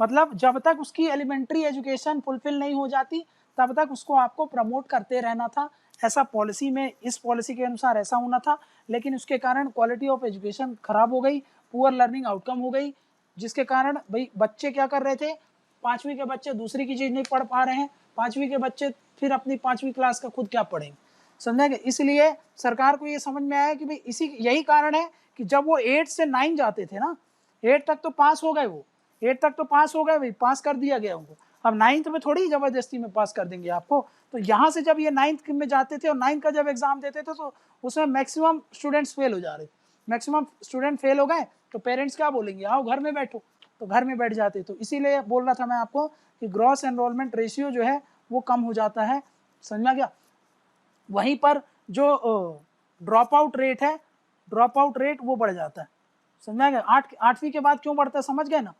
मतलब जब तक उसकी एलिमेंट्री एजुकेशन फुलफिल नहीं हो जाती तब तक उसको आपको प्रमोट करते रहना था, ऐसा पॉलिसी में, इस पॉलिसी के अनुसार ऐसा होना था। लेकिन उसके कारण क्वालिटी ऑफ एजुकेशन खराब हो गई, पुअर लर्निंग आउटकम हो गई, जिसके कारण भाई बच्चे क्या कर रहे थे, 5वीं के बच्चे दूसरी की चीज़ नहीं पढ़ पा रहे हैं, 5वीं के बच्चे फिर अपनी 5वीं क्लास का खुद क्या पढ़ेंगे, समझेंगे। इसलिए सरकार को ये समझ में आया कि भाई यही कारण है कि जब वो 8 से 9 जाते थे ना, 8 तक तो पास हो गए, वो 8 तक तो पास हो गए भाई, पास कर दिया गया उनको, अब 9th में थोड़ी जबरदस्ती में पास कर देंगे आपको। तो यहाँ से जब ये 9th में जाते थे और 9th का जब एग्जाम देते थे तो उसमें मैक्सिमम स्टूडेंट्स फेल हो जा रहे थे, मैक्सिमम स्टूडेंट फेल हो गए, तो पेरेंट्स क्या बोलेंगे, आओ घर में बैठो, तो घर में बैठ जाते। तो इसीलिए बोल रहा था मैं आपको कि ग्रॉस एनरोलमेंट रेशियो जो है वो कम हो जाता है, समझा गया। वहीं पर जो ड्रॉप आउट रेट है, ड्रॉप आउट रेट वो बढ़ जाता है, समझा गया। 8वीं के बाद क्यों बढ़ता है, समझ गए ना,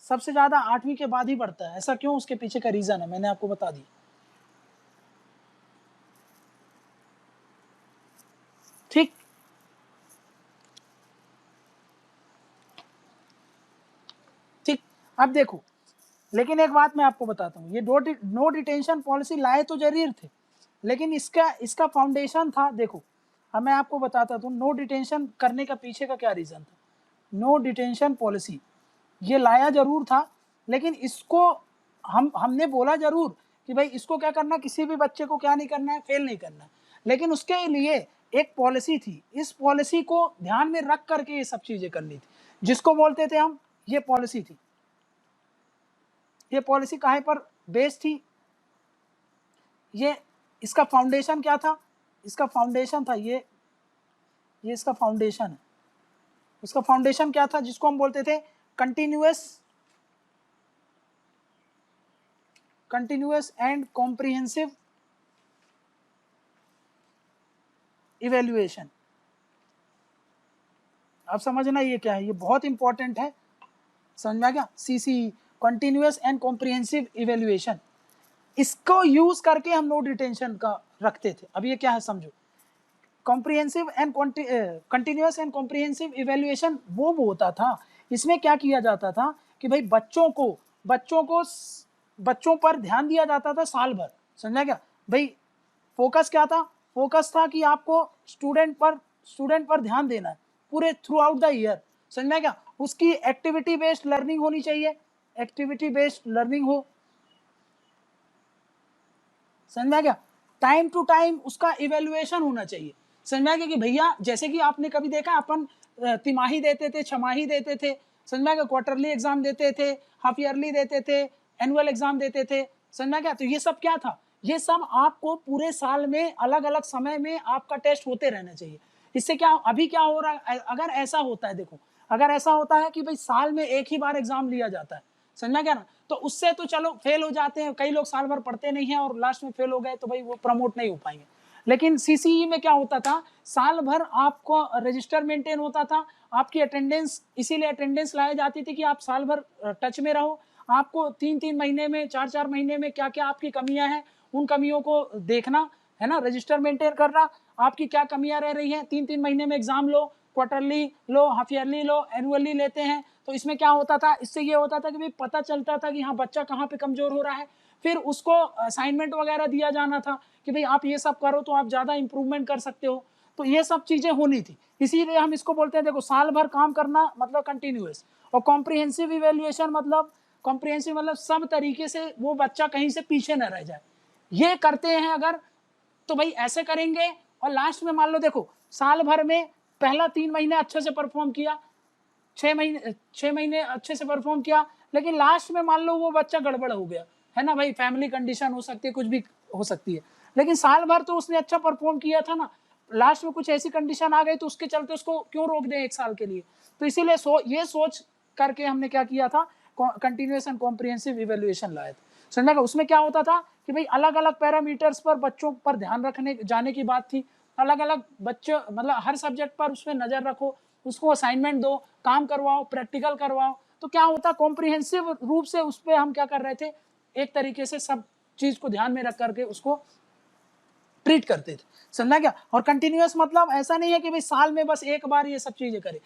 सबसे ज्यादा 8वीं के बाद ही बढ़ता है, ऐसा क्यों, उसके पीछे का रीजन है मैंने आपको बता दिया। ठीक, ठीक। अब देखो, लेकिन एक बात मैं आपको बताता हूँ, ये नो डिटेंशन पॉलिसी लाए तो जरूर थे, लेकिन इसका फाउंडेशन था, देखो अब मैं आपको बताता हूँ नो डिटेंशन करने का पीछे का क्या रीजन था। नो डिटेंशन पॉलिसी ये लाया जरूर था, लेकिन इसको हमने बोला जरूर कि भाई इसको क्या करना, किसी भी बच्चे को क्या नहीं करना है, फेल नहीं करना है, लेकिन उसके लिए एक पॉलिसी थी, इस पॉलिसी को ध्यान में रख करके ये सब चीजें करनी थी, जिसको बोलते थे हम, ये पॉलिसी थी। ये पॉलिसी काहे पर बेस्ड थी, ये इसका फाउंडेशन क्या था, इसका फाउंडेशन था ये इसका फाउंडेशन है। उसका फाउंडेशन क्या था, जिसको हम बोलते थे कंटिन्यूअस एंड कॉम्प्रिहेंसिव इवेल्युएशन। अब समझना ये क्या है, ये बहुत इंपॉर्टेंट है, समझ में आ गया। CC, continuous and comprehensive evaluation, इसको यूज करके हम नो डिटेंशन का रखते थे। अब ये क्या है समझो, comprehensive and continuous and comprehensive evaluation वो होता था, इसमें क्या किया जाता था कि भाई बच्चों पर ध्यान दिया जाता था साल भर, समझा क्या भाई। फोकस क्या था, फोकस था कि आपको स्टूडेंट पर ध्यान देना है पूरे थ्रू आउट द ईयर, समझ में क्या। उसकी एक्टिविटी बेस्ड लर्निंग होनी चाहिए, एक्टिविटी बेस्ड लर्निंग हो, समझ में क्या। टाइम टू टाइम उसका इवेल्युएशन होना चाहिए, समझ में गया कि भैया जैसे कि आपने कभी देखा अपन तिमाही देते थे, छमाही देते थे, समझ में गया, क्वार्टरली एग्जाम देते थे, हाफ ईयरली देते थे, एनुअल एग्जाम देते थे, समझ में गया। तो ये सब क्या था, ये सब आपको पूरे साल में अलग अलग समय में आपका टेस्ट होते रहना चाहिए। इससे क्या, अभी क्या हो रहा है, अगर ऐसा होता है, देखो अगर ऐसा होता है कि भाई साल में एक ही बार एग्जाम लिया जाता है, समझना क्या ना, तो उससे तो चलो फेल हो जाते हैं, कई लोग साल भर पढ़ते नहीं हैं और लास्ट में फेल हो गए तो भाई वो प्रमोट नहीं हो पाएंगे। लेकिन सीसीई में क्या होता था, साल भर आपको रजिस्टर मेंटेन होता था, आपकी अटेंडेंस, इसीलिए अटेंडेंस लाई जाती थी कि आप साल भर टच में रहो, आपको 3-3 महीने में, 4-4 महीने में क्या क्या आपकी कमियां हैं उन कमियों को देखना है ना, रजिस्टर मेंटेन करना, आपकी क्या कमियां रह रही हैं, 3-3 महीने में एग्जाम लो, क्वार्टरली लो, हाफ ईयरली लो, एनुअली लेते हैं। तो इसमें क्या होता था, इससे ये होता था कि भाई पता चलता था कि हाँ बच्चा कहाँ पे कमजोर हो रहा है, फिर उसको असाइनमेंट वगैरह दिया जाना था कि भाई आप ये सब करो तो आप ज्यादा इंप्रूवमेंट कर सकते हो। तो ये सब चीजें होनी थी, इसीलिए हम इसको बोलते हैं, देखो साल भर काम करना मतलब कंटिन्यूअस, और कॉम्प्रिहेंसिव इवेल्युएशन मतलब, कॉम्प्रिहेंसिव मतलब सब तरीके से वो बच्चा कहीं से पीछे न रह जाए, ये करते हैं अगर, तो भाई ऐसे करेंगे। और लास्ट में मान लो देखो साल भर में पहला 3 महीने अच्छे से परफॉर्म किया, 6 महीने अच्छे से परफॉर्म किया, लेकिन लास्ट में मान लो वो बच्चा गड़बड़ हो गया, है ना भाई, फैमिली कंडीशन हो सकती है, कुछ भी हो सकती है, लेकिन साल भर तो उसने अच्छा परफॉर्म किया था ना, लास्ट में कुछ ऐसी कंडीशन आ गई तो उसके चलते उसको क्यों रोक दें 1 साल के लिए। तो इसीलिए ये सोच करके हमने क्या किया था कंटिन्यूअस एंड कॉम्प्रिहेंसिव इवेल्युएशन लाए थे। समझ में? उसमें क्या होता था कि भाई अलग अलग पैरामीटर्स पर बच्चों पर ध्यान रखने जाने की बात थी, अलग अलग बच्चों मतलब हर सब्जेक्ट पर उसमें नजर रखो, उसको असाइनमेंट दो, काम करवाओ, प्रैक्टिकल करवाओ। तो क्या होता, कॉम्प्रिहेंसिव रूप से उस पर हम क्या कर रहे थे, एक तरीके से सब चीज को ध्यान में रख करके उसको ट्रीट करते थे। समझा क्या? और कंटिन्यूअस मतलब ऐसा नहीं है कि भाई साल में बस एक बार ये सब चीजें करें,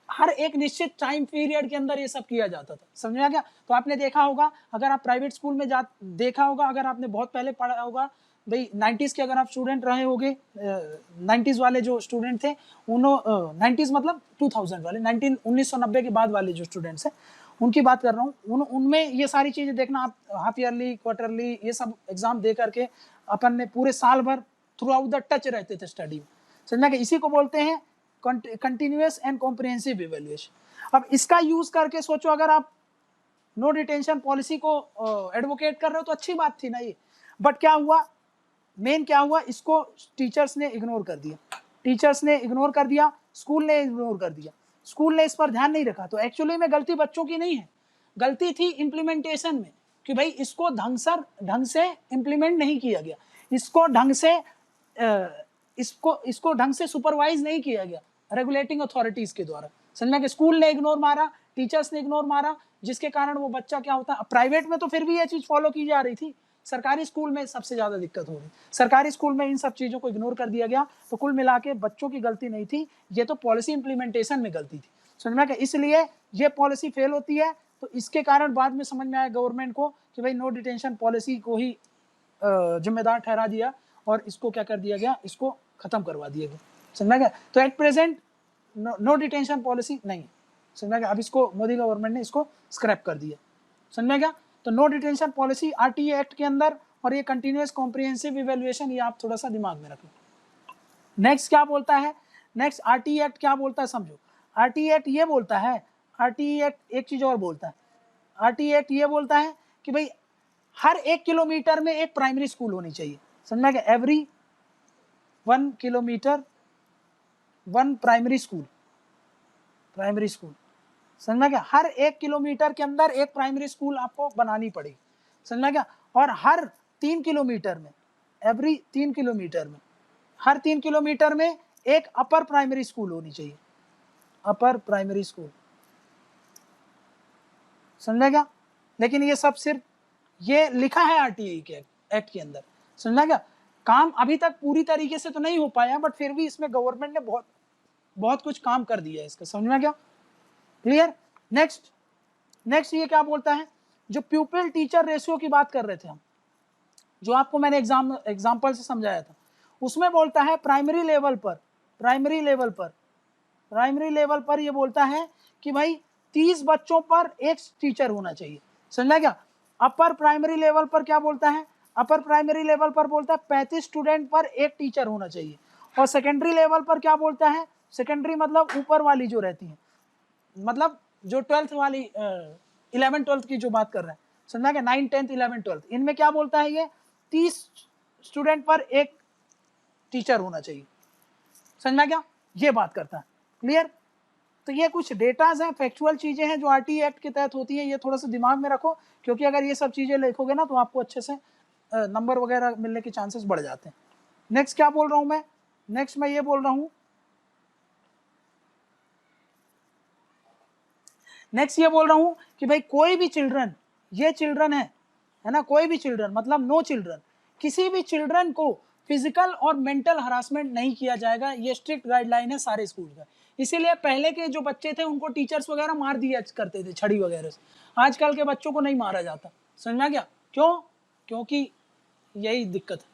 हर एक निश्चित टाइम पीरियड के अंदर ये सब किया जाता था। समझा क्या? तो आपने देखा होगा, अगर आप प्राइवेट स्कूल में देखा होगा, अगर आपने बहुत पहले पढ़ा होगा भाई 90s के अगर आप स्टूडेंट रहे होगे, 90s वाले जो स्टूडेंट थे उन्होंने 90s मतलब 2000 वाले 1990 के बाद वाले जो स्टूडेंट्स हैं उनकी बात कर रहा हूँ, उनमें ये सारी चीजें देखना, आप हाफ ईयरली, क्वार्टरली ये सब एग्जाम दे करके अपन ने पूरे साल भर थ्रू आउट द टच रहते थे स्टडी में। समझना कि इसी को बोलते हैं कंटिन्यूअस एंड कॉम्प्रिहेंसिव इवैल्यूएशन। अब इसका यूज करके सोचो, अगर आप नो डिटेंशन पॉलिसी को एडवोकेट कर रहे हो तो अच्छी बात थी ना ये, बट क्या हुआ, मेन क्या हुआ, इसको टीचर्स ने इग्नोर कर दिया, टीचर्स ने इग्नोर कर दिया, स्कूल ने इग्नोर कर दिया, स्कूल ने इस पर ध्यान नहीं रखा। तो एक्चुअली में गलती बच्चों की नहीं है, गलती थी इम्प्लीमेंटेशन में, कि भाई इसको ढंग से इम्प्लीमेंट नहीं किया गया, इसको ढंग से इसको ढंग से सुपरवाइज नहीं किया गया रेगुलेटिंग अथॉरिटीज के द्वारा। समझना कि स्कूल ने इग्नोर मारा, टीचर्स ने इग्नोर मारा, जिसके कारण वो बच्चा क्या होता है, प्राइवेट में तो फिर भी ये चीज फॉलो की जा रही थी, सरकारी स्कूल में सबसे ज्यादा दिक्कत हो रही, सरकारी स्कूल में इन सब चीजों को इग्नोर कर दिया गया। तो कुल मिला के बच्चों की गलती नहीं थी, ये तो पॉलिसी इंप्लीमेंटेशन में गलती थी। समझ में? इसलिए ये पॉलिसी फेल होती है। तो इसके कारण बाद में समझ में आया गवर्नमेंट को कि भाई नो डिटेंशन पॉलिसी को ही जिम्मेदार ठहरा दिया और इसको क्या कर दिया गया, इसको खत्म करवा दिया गया। समझ गया? तो at present no detention policy नहीं, समझ गया? अब इसको मोदी गवर्नमेंट ने इसको स्क्रैप कर दिया। समझ गया? तो no detention policy RTA act के अंदर, और ये कंटिन्यूअस कॉम्प्रिहेंसिव इवैल्यूएशन, ये आप थोड़ा सा दिमाग में रखो। नेक्स्ट क्या बोलता है, नेक्स्ट आरटीए एक्ट क्या बोलता है समझो। आरटीए एक्ट ये बोलता है, आरटीए एक्ट एक चीज और बोलता है, आरटीए एक्ट ये बोलता है कि भाई हर 1 किलोमीटर में एक प्राइमरी स्कूल होनी चाहिए। समझ में? Every 1 kilometre 1 primary school, primary school. समझ में? हर 1 किलोमीटर के अंदर एक प्राइमरी स्कूल आपको बनानी पड़ेगी। समझ में? और हर 3 किलोमीटर में, एवरी 3 किलोमीटर में, हर 3 किलोमीटर में एक अपर प्राइमरी स्कूल होनी चाहिए, अपर प्राइमरी स्कूल। समझेगा? लेकिन ये सब सिर्फ ये लिखा है आरटीए के एक्ट के अंदर। समझेगा? काम अभी तक पूरी तरीके से तो नहीं हो पाया, बट फिर भी इसमें गवर्नमेंट ने बहुत कुछ काम कर दिया है इसका। समझ में गया? क्लियर? नेक्स्ट ये क्या बोलता है, जो प्यूपिल टीचर रेशियो की बात कर रहे थे हम, जो आपको मैंने एग्जाम्पल से समझाया था, उसमें बोलता है प्राइमरी लेवल पर ये बोलता है कि भाई 30 बच्चों पर एक टीचर होना चाहिए। समझा क्या? अपर प्राइमरी लेवल पर क्या बोलता है, अपर प्राइमरी लेवल पर बोलता है 35 स्टूडेंट पर एक टीचर होना चाहिए। और सेकेंडरी लेवल पर क्या बोलता है, सेकेंडरी मतलब ऊपर वाली जो रहती है, मतलब जो 12th वाली 11 12th की जो बात कर रहे हैं, समझा क्या, 9 10th 11 12th, इनमें क्या बोलता है, ये 30 स्टूडेंट पर एक टीचर होना चाहिए। समझा क्या? ये बात करता है। क्लियर? तो ये कुछ डेटाज हैं, फैक्चुअल चीजें हैं जो आरटीए एक्ट के तहत होती हैं, ये थोड़ा सा दिमाग में रखो, क्योंकि अगर ये सब चीजें लिखोगे ना तो आपको अच्छे से नंबर वगैरह मिलने के चांसेस बढ़ जाते हैं। नेक्स्ट क्या बोल रहा हूं मैं, नेक्स्ट मैं ये बोल रहा हूं, नेक्स्ट ये बोल रहा हूं कि भाई कोई भी चिल्ड्रन, ये चिल्ड्रन है ना, कोई भी चिल्ड्रन मतलब नो चिल्ड्रन, किसी भी चिल्ड्रन को फिजिकल और मेंटल हरासमेंट नहीं किया जाएगा, ये स्ट्रिक्ट गाइडलाइन है सारे स्कूल का। इसीलिए पहले के जो बच्चे थे उनको टीचर्स वगैरह मार दिया करते थे छड़ी वगैरह से, आजकल के बच्चों को नहीं मारा जाता। समझ में गया? क्यों? क्योंकि यही दिक्कत है।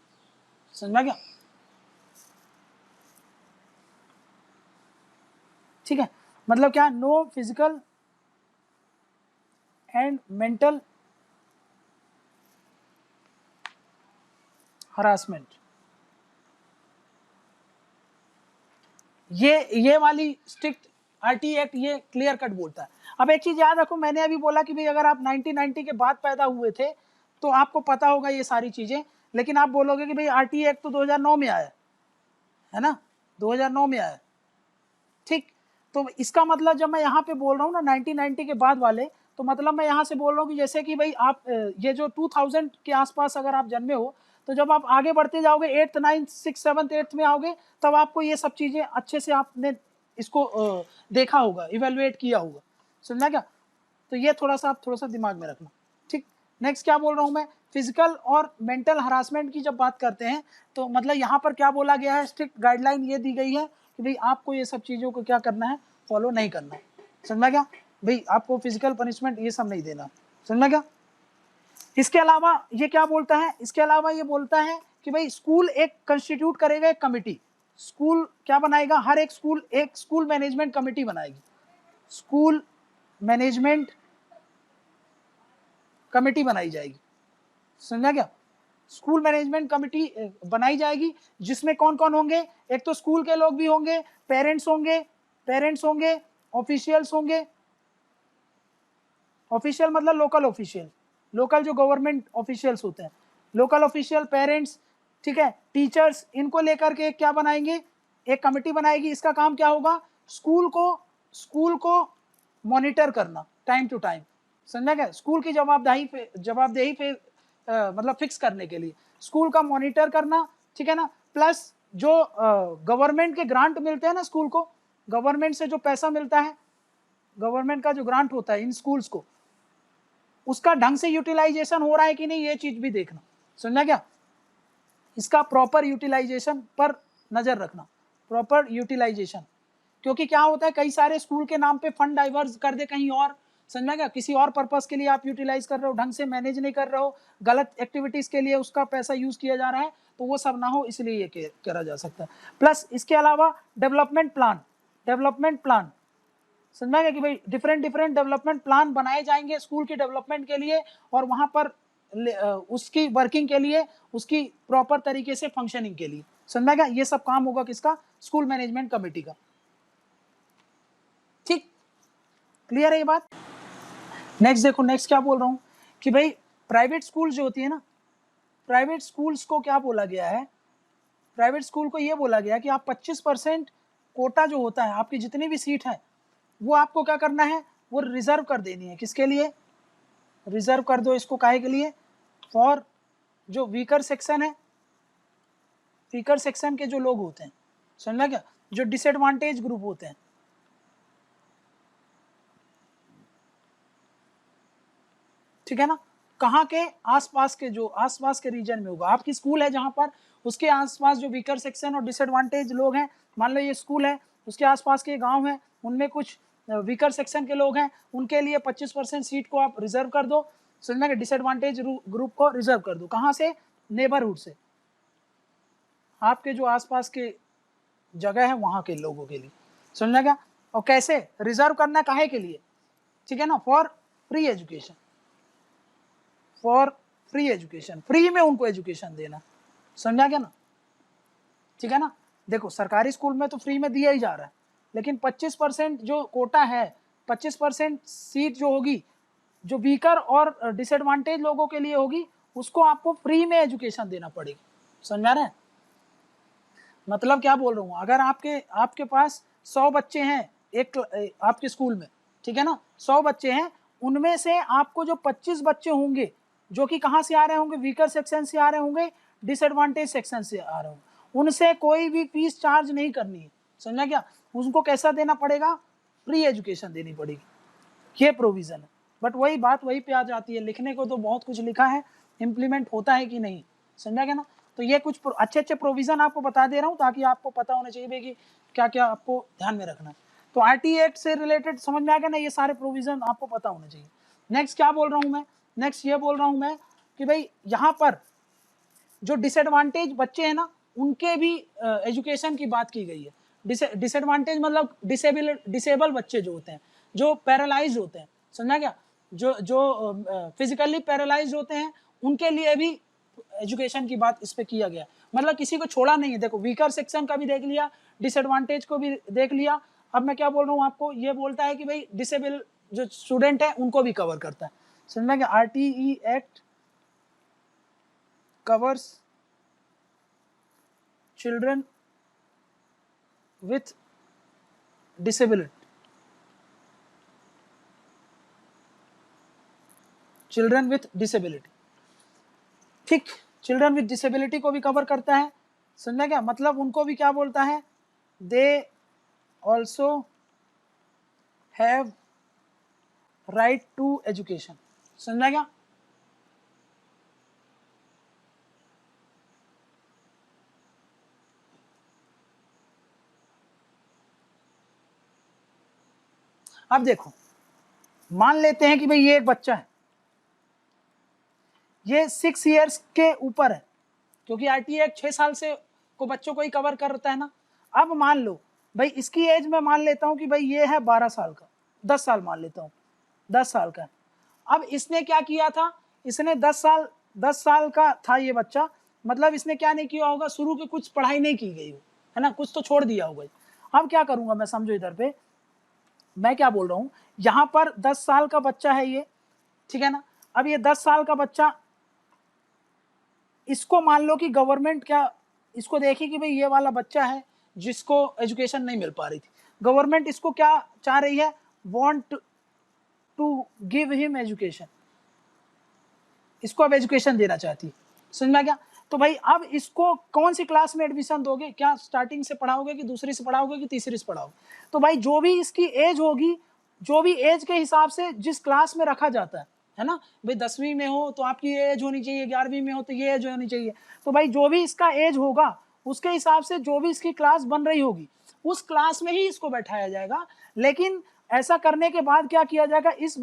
समझ में गया? ठीक है, मतलब क्या, no physical and mental harassment, ये वाली स्ट्रिक्ट आरटीए एक्ट ये क्लियर कट बोलता है। अब एक चीज याद रखो, मैंने अभी बोला कि भाई अगर आप 1990 के बाद पैदा हुए थे तो आपको पता होगा ये सारी चीजें, लेकिन आप बोलोगे कि भाई आरटीए एक्ट तो 2009 में आया है ना, 2009 में आया। ठीक, तो इसका मतलब जब मैं यहाँ पे बोल रहा हूँ ना 1990 के बाद वाले, तो मतलब मैं यहाँ से बोल रहा हूँ कि जैसे कि भाई आप ये जो 2000 के आसपास अगर आप जन्मे हो, तो जब आप आगे बढ़ते जाओगे 8th 9th 6th 7th 8th में आओगे, तब आपको ये सब चीज़ें अच्छे से आपने इसको देखा होगा, इवेलुएट किया होगा, समझा क्या? तो ये थोड़ा सा आप थोड़ा सा दिमाग में रखना, ठीक। नेक्स्ट क्या बोल रहा हूँ मैं, फिजिकल और मेंटल हरासमेंट की जब बात करते हैं तो मतलब यहाँ पर क्या बोला गया है, स्ट्रिक्ट गाइडलाइन ये दी गई है कि भाई आपको ये सब चीज़ों को क्या करना है, फॉलो नहीं करना है, समझा क्या? भाई आपको फिजिकल पनिशमेंट ये सब नहीं देना, समझा क्या? इसके अलावा ये क्या बोलता है, इसके अलावा ये बोलता है कि भाई स्कूल एक कंस्टिट्यूट करेगा एक कमिटी, स्कूल क्या बनाएगा, हर एक स्कूल मैनेजमेंट कमिटी बनाएगी, स्कूल मैनेजमेंट कमेटी बनाई जाएगी, समझा क्या? स्कूल मैनेजमेंट कमेटी बनाई जाएगी, जिसमें कौन कौन होंगे, एक तो स्कूल के लोग भी होंगे, पेरेंट्स होंगे, ऑफिशियल्स होंगे, ऑफिशियल मतलब लोकल ऑफिशियल, लोकल जो गवर्नमेंट ऑफिशियल्स होते हैं, लोकल ऑफिशियल, पेरेंट्स, ठीक है, टीचर्स, इनको लेकर के क्या बनाएंगे, एक कमेटी बनाएगी। इसका काम क्या होगा, स्कूल को मॉनिटर करना टाइम टू टाइम, समझा क्या? स्कूल की जवाबदेही पे मतलब फिक्स करने के लिए स्कूल का मॉनिटर करना, ठीक है ना। प्लस जो गवर्नमेंट के ग्रांट मिलते हैं ना, स्कूल को गवर्नमेंट से जो पैसा मिलता है, गवर्नमेंट का जो ग्रांट होता है इन स्कूल्स को, उसका ढंग से यूटिलाइजेशन हो रहा है कि नहीं, ये चीज भी देखना, समझा क्या? इसका प्रॉपर यूटिलाइजेशन पर नजर रखना, प्रॉपर यूटिलाइजेशन, क्योंकि क्या होता है कई सारे स्कूल के नाम पे फंड डाइवर्स कर दे कहीं और, समझा क्या? किसी और पर्पस के लिए आप यूटिलाइज कर रहे हो, ढंग से मैनेज नहीं कर रहे हो, गलत एक्टिविटीज के लिए उसका पैसा यूज किया जा रहा है, तो वो सब ना हो, इसलिए ये करा जा सकता है। प्लस इसके अलावा डेवलपमेंट प्लान, समझा गया कि भाई डिफरेंट डेवलपमेंट प्लान बनाए जाएंगे स्कूल के डेवलपमेंट के लिए, और वहां पर उसकी वर्किंग के लिए, उसकी प्रॉपर तरीके से फंक्शनिंग के लिए, समझा गया? ये सब काम होगा किसका, स्कूल मैनेजमेंट कमेटी का, ठीक, क्लियर है ये बात? नेक्स्ट देखो, नेक्स्ट क्या बोल रहा हूं कि भाई प्राइवेट स्कूल जो होती है ना, प्राइवेट स्कूल्स को क्या बोला गया है, प्राइवेट स्कूल को ये बोला गया कि आप 25% कोटा जो होता है, आपकी जितनी भी सीट है वो आपको क्या करना है, वो रिजर्व कर देनी है। किसके लिए रिजर्व कर दो इसको, काहे के लिए, फॉर जो वीकर सेक्शन है, वीकर सेक्शन के जो लोग होते हैं, समझा क्या, जो डिसएडवांटेज ग्रुप होते हैं, ठीक है ना। कहाँ के आसपास के, जो आसपास के रीजन में होगा, आपकी स्कूल है जहां पर, उसके आसपास जो वीकर सेक्शन और डिसएडवांटेज लोग हैं, मान लो ये स्कूल है, उसके आसपास के गांव हैं, उनमें कुछ वीकर सेक्शन के लोग हैं, उनके लिए 25% सीट को आप रिजर्व कर दो, समझना कि डिसएडवांटेज ग्रुप को रिजर्व कर दो। कहाँ से, नेबरहुड से, आपके जो आसपास के जगह है वहां के लोगों के लिए, समझना क्या? और कैसे रिजर्व करना, काहे के लिए, ठीक है ना, for free education, for free education, free में उनको एजुकेशन देना, समझा क्या ना, ठीक है ना। देखो सरकारी स्कूल में तो फ्री में दिया ही जा रहा है, लेकिन 25% जो कोटा है, 25% सीट जो होगी, जो वीकर और डिसएडवांटेज लोगों के लिए होगी, उसको आपको फ्री में एजुकेशन देना पड़ेगी, समझा रहे हैं? मतलब क्या बोल रहा हूँ, अगर आपके पास 100 बच्चे हैं एक आपके स्कूल में, ठीक है ना, 100 बच्चे हैं, उनमें से आपको जो 25 बच्चे होंगे जो कि कहाँ से आ रहे होंगे, वीकर सेक्शन से आ रहे होंगे, डिसएडवांटेज सेक्शन से आ रहे होंगे, उनसे कोई भी फीस चार्ज नहीं करनी है, समझा क्या? उनको कैसा देना पड़ेगा, फ्री एजुकेशन देनी पड़ेगी, ये प्रोविजन है। बट वही बात वही पे आ जाती है, लिखने को तो बहुत कुछ लिखा है, इम्प्लीमेंट होता है कि नहीं, समझा क्या ना। तो ये कुछ अच्छे अच्छे प्रोविजन आपको बता दे रहा हूँ, ताकि आपको पता होना चाहिए कि क्या क्या आपको ध्यान में रखना है। तो आरटी एक्ट से रिलेटेड समझ में आ गया ना, ये सारे प्रोविजन आपको पता होना चाहिए। नेक्स्ट क्या बोल रहा हूँ मैं, नेक्स्ट ये बोल रहा हूँ मैं कि भाई यहाँ पर जो डिसएडवांटेज बच्चे हैं ना, उनके भी एजुकेशन की बात की गई है। डिसएडवांटेज मतलब डिसेबल बच्चे जो होते हैं, जो पैरालाइज होते हैं, समझा क्या, जो फिजिकली पैरालाइज होते हैं, उनके लिए भी एजुकेशन की बात इस पे किया गया, मतलब किसी को छोड़ा नहीं है। देखो वीकर सेक्शन का भी देख लिया, डिसएडवांटेज को भी देख लिया। अब मैं क्या बोल रहा हूँ आपको, ये बोलता है कि भाई डिसेबल जो स्टूडेंट है उनको भी कवर करता है, समझना क्या। RTE act covers children with disability, children with disability. ठीक, चिल्ड्रन विथ डिसेबिलिटी को भी कवर करता है, समझा क्या? मतलब उनको भी क्या बोलता है, they also have right to education, समझा क्या? अब देखो, मान लेते हैं कि भाई ये एक बच्चा है, ये 6 इयर्स के ऊपर है, क्योंकि आरटीए 6 साल से को बच्चों को ही कवर करता है ना। अब मान लो भाई इसकी एज में मान लेता हूं कि भाई ये है 12 साल का, 10 साल मान लेता हूं, 10 साल का है। अब इसने क्या किया था, इसने 10 साल का था ये बच्चा, मतलब इसने क्या नहीं किया होगा, शुरू की कुछ पढ़ाई नहीं की गई हो, है ना, कुछ तो छोड़ दिया होगा। अब क्या करूंगा मैं, समझो इधर पे मैं क्या बोल रहा हूं, यहां पर 10 साल का बच्चा है ये, ठीक है ना। अब ये 10 साल का बच्चा, इसको मान लो कि गवर्नमेंट क्या, इसको देखी कि भाई ये वाला बच्चा है जिसको एजुकेशन नहीं मिल पा रही थी, गवर्नमेंट इसको क्या चाह रही है, want to give him education, इसको अब एजुकेशन देना चाहती है, समझ में क्या? तो भाई अब इसको कौन सी क्लास में एडमिशन दोगे, क्या स्टार्टिंग से पढ़ाओगे कि दूसरी से पढ़ाओगे कि तीसरी से पढ़ाओगे? तो भाई जो भी इसकी एज होगी, जो भी एज के हिसाब से जिस क्लास में रखा जाता है ना, भाई 10वीं में हो तो आपकी ये एज होनी चाहिए, 11वीं में हो तो ये एज होनी चाहिए। तो भाई जो भी इसका एज होगा उसके हिसाब से जो भी इसकी क्लास बन रही होगी उस क्लास में ही इसको बैठाया जाएगा। लेकिन ऐसा करने के बाद क्या किया जाएगा, इस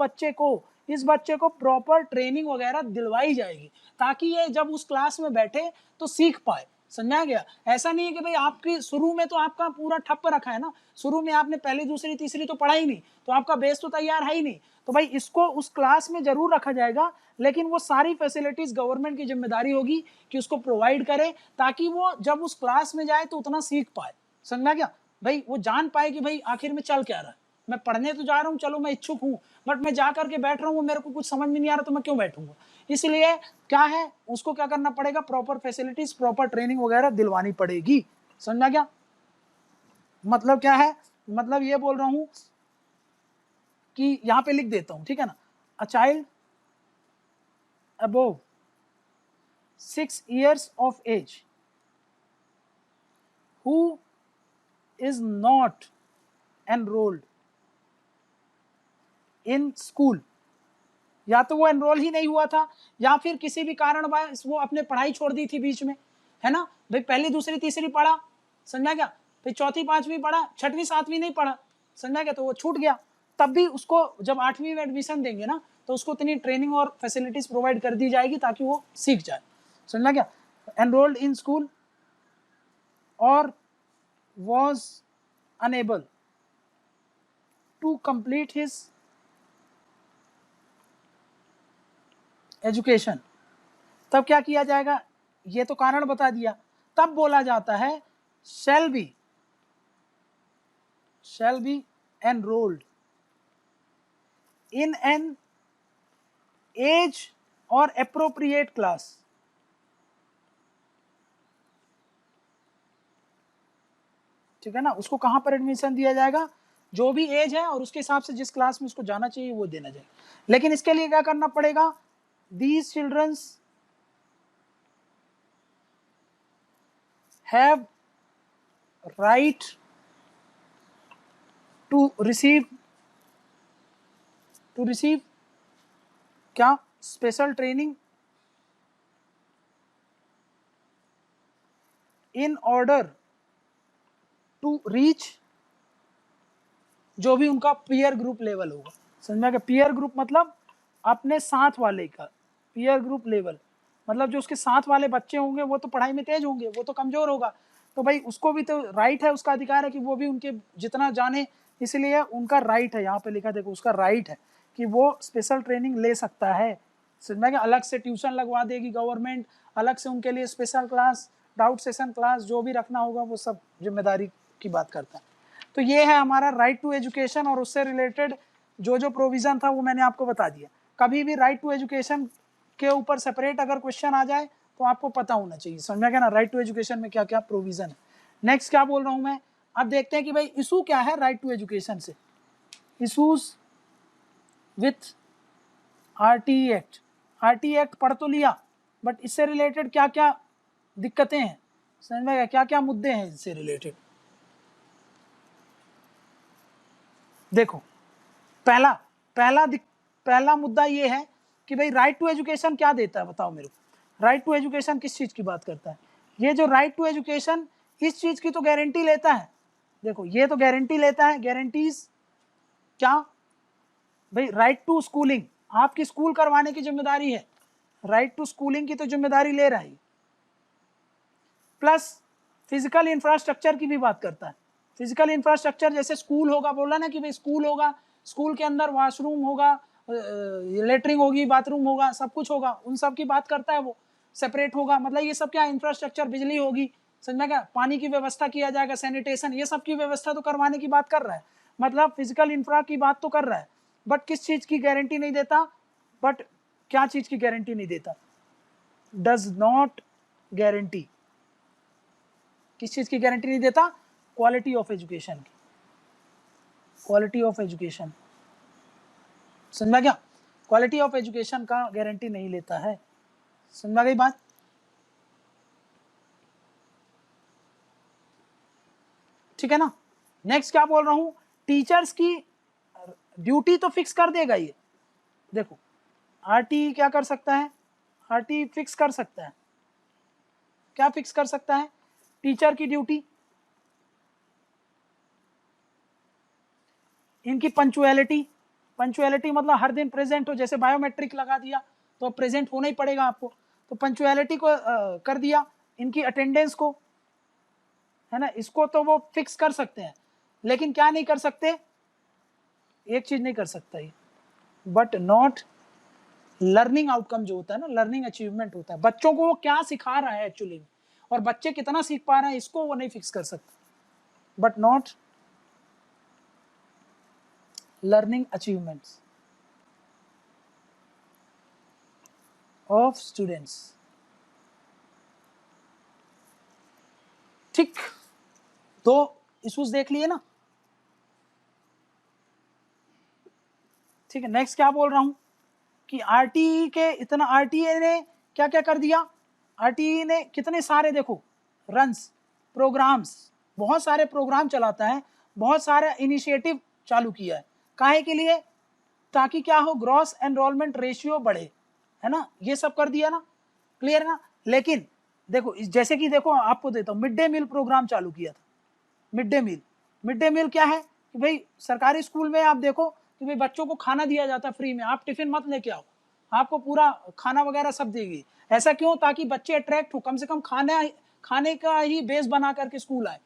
बच्चे को प्रॉपर ट्रेनिंग वगैरह दिलवाई जाएगी, ताकि ये जब उस क्लास में बैठे तो सीख पाए, समझा गया? ऐसा नहीं है कि भाई आपकी शुरू में तो आपका पूरा ठप्प रखा है ना, शुरू में आपने पहली दूसरी तीसरी तो पढ़ा ही नहीं, तो आपका बेस तो तैयार है ही नहीं। तो भाई इसको उस क्लास में जरूर रखा जाएगा, लेकिन वो सारी फैसिलिटीज गवर्नमेंट की जिम्मेदारी होगी कि उसको प्रोवाइड करे, ताकि वो जब उस क्लास में जाए तो उतना सीख पाए, समझा क्या? भाई वो जान पाए कि भाई आखिर में चल क्या रहा है, मैं पढ़ने तो जा रहा हूँ, चलो मैं इच्छुक हूँ, बट मैं जा करके बैठ रहा हूँ, मेरे को कुछ समझ में नहीं आ रहा, तो मैं क्यों बैठूंगा? इसलिए क्या है, उसको क्या करना पड़ेगा, प्रॉपर फैसिलिटीज, प्रॉपर ट्रेनिंग वगैरह दिलवानी पड़ेगी, समझा क्या? मतलब क्या है, मतलब ये बोल रहा हूं कि यहां पे लिख देता हूं, ठीक है ना, a child above 6 years of age who is not enrolled in school, या तो वो एनरोल ही नहीं हुआ था, या फिर किसी भी कारण वो अपने पढ़ाई छोड़ दी थी बीच में, है ना, भाई पहली दूसरी तीसरी पढ़ा, समझा क्या, फिर चौथी पांचवी पढ़ा, छठवीं सातवीं नहीं पढ़ा, समझा क्या, तो वो छूट गया। तब भी उसको जब 8वीं में एडमिशन देंगे ना, तो उसको इतनी ट्रेनिंग और फैसिलिटीज प्रोवाइड कर दी जाएगी ताकि वो सीख जाए, समझा क्या? एनरोल्ड इन स्कूल और was unable to complete his education, तब क्या किया जाएगा, ये तो कारण बता दिया, तब बोला जाता है shall be enrolled in an age or appropriate class, ठीक है ना, उसको कहां पर एडमिशन दिया जाएगा, जो भी एज है और उसके हिसाब से जिस क्लास में उसको जाना चाहिए वो देना जाएगा। लेकिन इसके लिए क्या करना पड़ेगा, these children have right to receive क्या, special training in order to reach जो भी उनका पीयर ग्रुप लेवल होगा, समझ में? पीयर ग्रुप मतलब अपने साथ वाले का, पीयर ग्रुप लेवल मतलब जो उसके साथ वाले बच्चे होंगे वो तो पढ़ाई में तेज होंगे, वो तो कमजोर होगा, तो भाई उसको भी तो राइट है, उसका अधिकार है कि वो भी उनके जितना जाने, इसलिए उनका राइट है, यहाँ पे लिखा देखो, उसका राइट है कि वो स्पेशल ट्रेनिंग ले सकता है, समझ में? अलग से ट्यूशन लगवा देगी गवर्नमेंट, अलग से उनके लिए special class, doubt session class, जो भी रखना होगा वो सब जिम्मेदारी की बात करता है। तो ये है हमारा राइट टू एजुकेशन, और उससे रिलेटेड जो जो प्रोविजन था वो मैंने आपको बता दिया। कभी भी राइट टू एजुकेशन के ऊपर सेपरेट अगर क्वेश्चन आ जाए तो आपको पता होना चाहिए, समझ में गया ना, राइट टू एजुकेशन में क्या क्या प्रोविजन है। नेक्स्ट क्या बोल रहा हूं मैं, अब देखते हैं कि भाई इशू क्या है राइट टू एजुकेशन से, issues with RTE act, RTE act पढ़ तो लिया, बट इससे रिलेटेड क्या क्या दिक्कतें हैं, समझ में आया, क्या क्या मुद्दे हैं इससे रिलेटेड। देखो पहला पहला पहला मुद्दा ये है कि भाई राइट टू एजुकेशन क्या देता है, बताओ मेरे को। राइट टू एजुकेशन किस चीज की बात करता है? ये जो राइट टू एजुकेशन इस चीज की तो गारंटी लेता है। देखो ये तो गारंटी लेता है, गारंटीज क्या भाई, राइट टू स्कूलिंग, आपकी स्कूल करवाने की जिम्मेदारी है, राइट टू स्कूलिंग की तो जिम्मेदारी ले रहा है। प्लस फिजिकल इंफ्रास्ट्रक्चर की भी बात करता है। फिजिकल इंफ्रास्ट्रक्चर जैसे स्कूल होगा, बोला ना कि भाई स्कूल होगा, स्कूल के अंदर वॉशरूम होगा, लेटरिंग होगी, बाथरूम होगा, सब कुछ होगा, उन सब की बात करता है वो। सेपरेट होगा मतलब ये सब क्या इंफ्रास्ट्रक्चर, बिजली होगी, समझ में क्या, पानी की व्यवस्था किया जाएगा, सैनिटेशन, ये सब की व्यवस्था तो करवाने की बात कर रहा है, मतलब फिजिकल इंफ्रा की बात तो कर रहा है। बट किस चीज की गारंटी नहीं देता, बट क्या चीज की गारंटी नहीं देता, डज नॉट गारंटी, किस चीज की गारंटी नहीं देता, क्वालिटी ऑफ एजुकेशन की, क्वालिटी ऑफ एजुकेशन, समझा क्या, क्वालिटी ऑफ एजुकेशन का गारंटी नहीं लेता है, समझा गई बात। ठीक है ना। नेक्स्ट क्या बोल रहा हूं, टीचर्स की ड्यूटी तो फिक्स कर देगा ये। देखो आरटी क्या कर सकता है, आरटी फिक्स कर सकता है, क्या फिक्स कर सकता है, टीचर की ड्यूटी, इनकी पंचुअलिटी, पंचुअलिटी मतलब हर दिन प्रेजेंट हो, जैसे बायोमेट्रिक लगा दिया तो प्रेजेंट होना ही पड़ेगा आपको, तो पंचुअलिटी को कर दिया, इनकी अटेंडेंस को, है ना, इसको तो वो फिक्स कर सकते हैं। लेकिन क्या नहीं कर सकते, एक चीज नहीं कर सकता ये, बट नॉट लर्निंग आउटकम जो होता है ना, लर्निंग अचीवमेंट होता है, बच्चों को वो क्या सिखा रहा है एक्चुअली में, और बच्चे कितना सीख पा रहे हैं, इसको वो नहीं फिक्स कर सकता, but not learning achievements of students. ठीक, तो इश्यूज देख लिए ना। ठीक है, नेक्स्ट क्या बोल रहा हूं कि आरटीई के इतना, आरटीए ने क्या क्या कर दिया, आरटीई ने कितने सारे देखो रन्स, प्रोग्राम्स, बहुत सारे प्रोग्राम चलाता है, बहुत सारे इनिशिएटिव चालू किया है, काहे के लिए, ताकि क्या हो, ग्रॉस एनरोलमेंट रेशियो बढ़े, है ना, ये सब कर दिया ना, क्लियर ना। लेकिन देखो जैसे कि देखो आपको देता हूं, मिड डे मील प्रोग्राम चालू किया था, midday meal, midday meal क्या है कि भाई सरकारी स्कूल में आप देखो कि भाई बच्चों को खाना दिया जाता है फ्री में, आप टिफिन मत लेके आओ, आपको पूरा खाना वगैरह सब देगी। ऐसा क्यों, ताकि बच्चे अट्रैक्ट हो, कम से कम खाने का ही बेस बना करके स्कूल आए।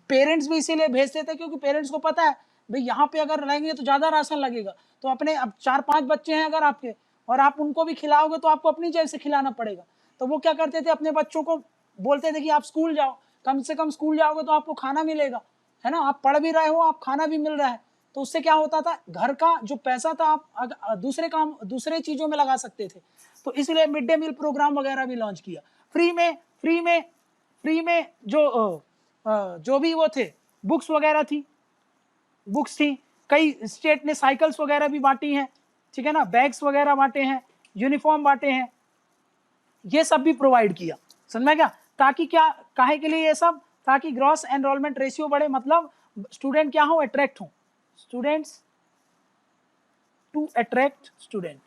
पेरेंट्स भी इसीलिए भेजते थे क्योंकि पेरेंट्स को पता है भाई यहाँ पे अगर रहेंगे तो ज्यादा राशन लगेगा, तो अपने, अब 4-5 बच्चे हैं अगर आपके और आप उनको भी खिलाओगे तो आपको अपनी जेब से खिलाना पड़ेगा, तो वो क्या करते थे, अपने बच्चों को बोलते थे कि आप स्कूल जाओ, कम से कम स्कूल जाओगे तो आपको खाना मिलेगा, है ना, आप पढ़ भी रहे हो, आप खाना भी मिल रहा है, तो उससे क्या होता था, घर का जो पैसा था आप दूसरे काम, दूसरे चीजों में लगा सकते थे। तो इसलिए मिड डे मील प्रोग्राम वगैरह भी लॉन्च किया, फ्री में जो भी वो थे, बुक्स वगैरह थी, बुक्स थी, कई स्टेट ने साइकिल्स वगैरह भी बांटी हैं, ठीक है ना, बैग्स वगैरह बांटे हैं, यूनिफॉर्म बांटे हैं, ये सब भी प्रोवाइड किया, समझ में क्या, ताकि क्या, काहे के लिए ये सब, ताकि ग्रॉस एनरोलमेंट रेशियो बढ़े, मतलब स्टूडेंट क्या हो, अट्रैक्ट हो, स्टूडेंट्स टू अट्रैक्ट स्टूडेंट,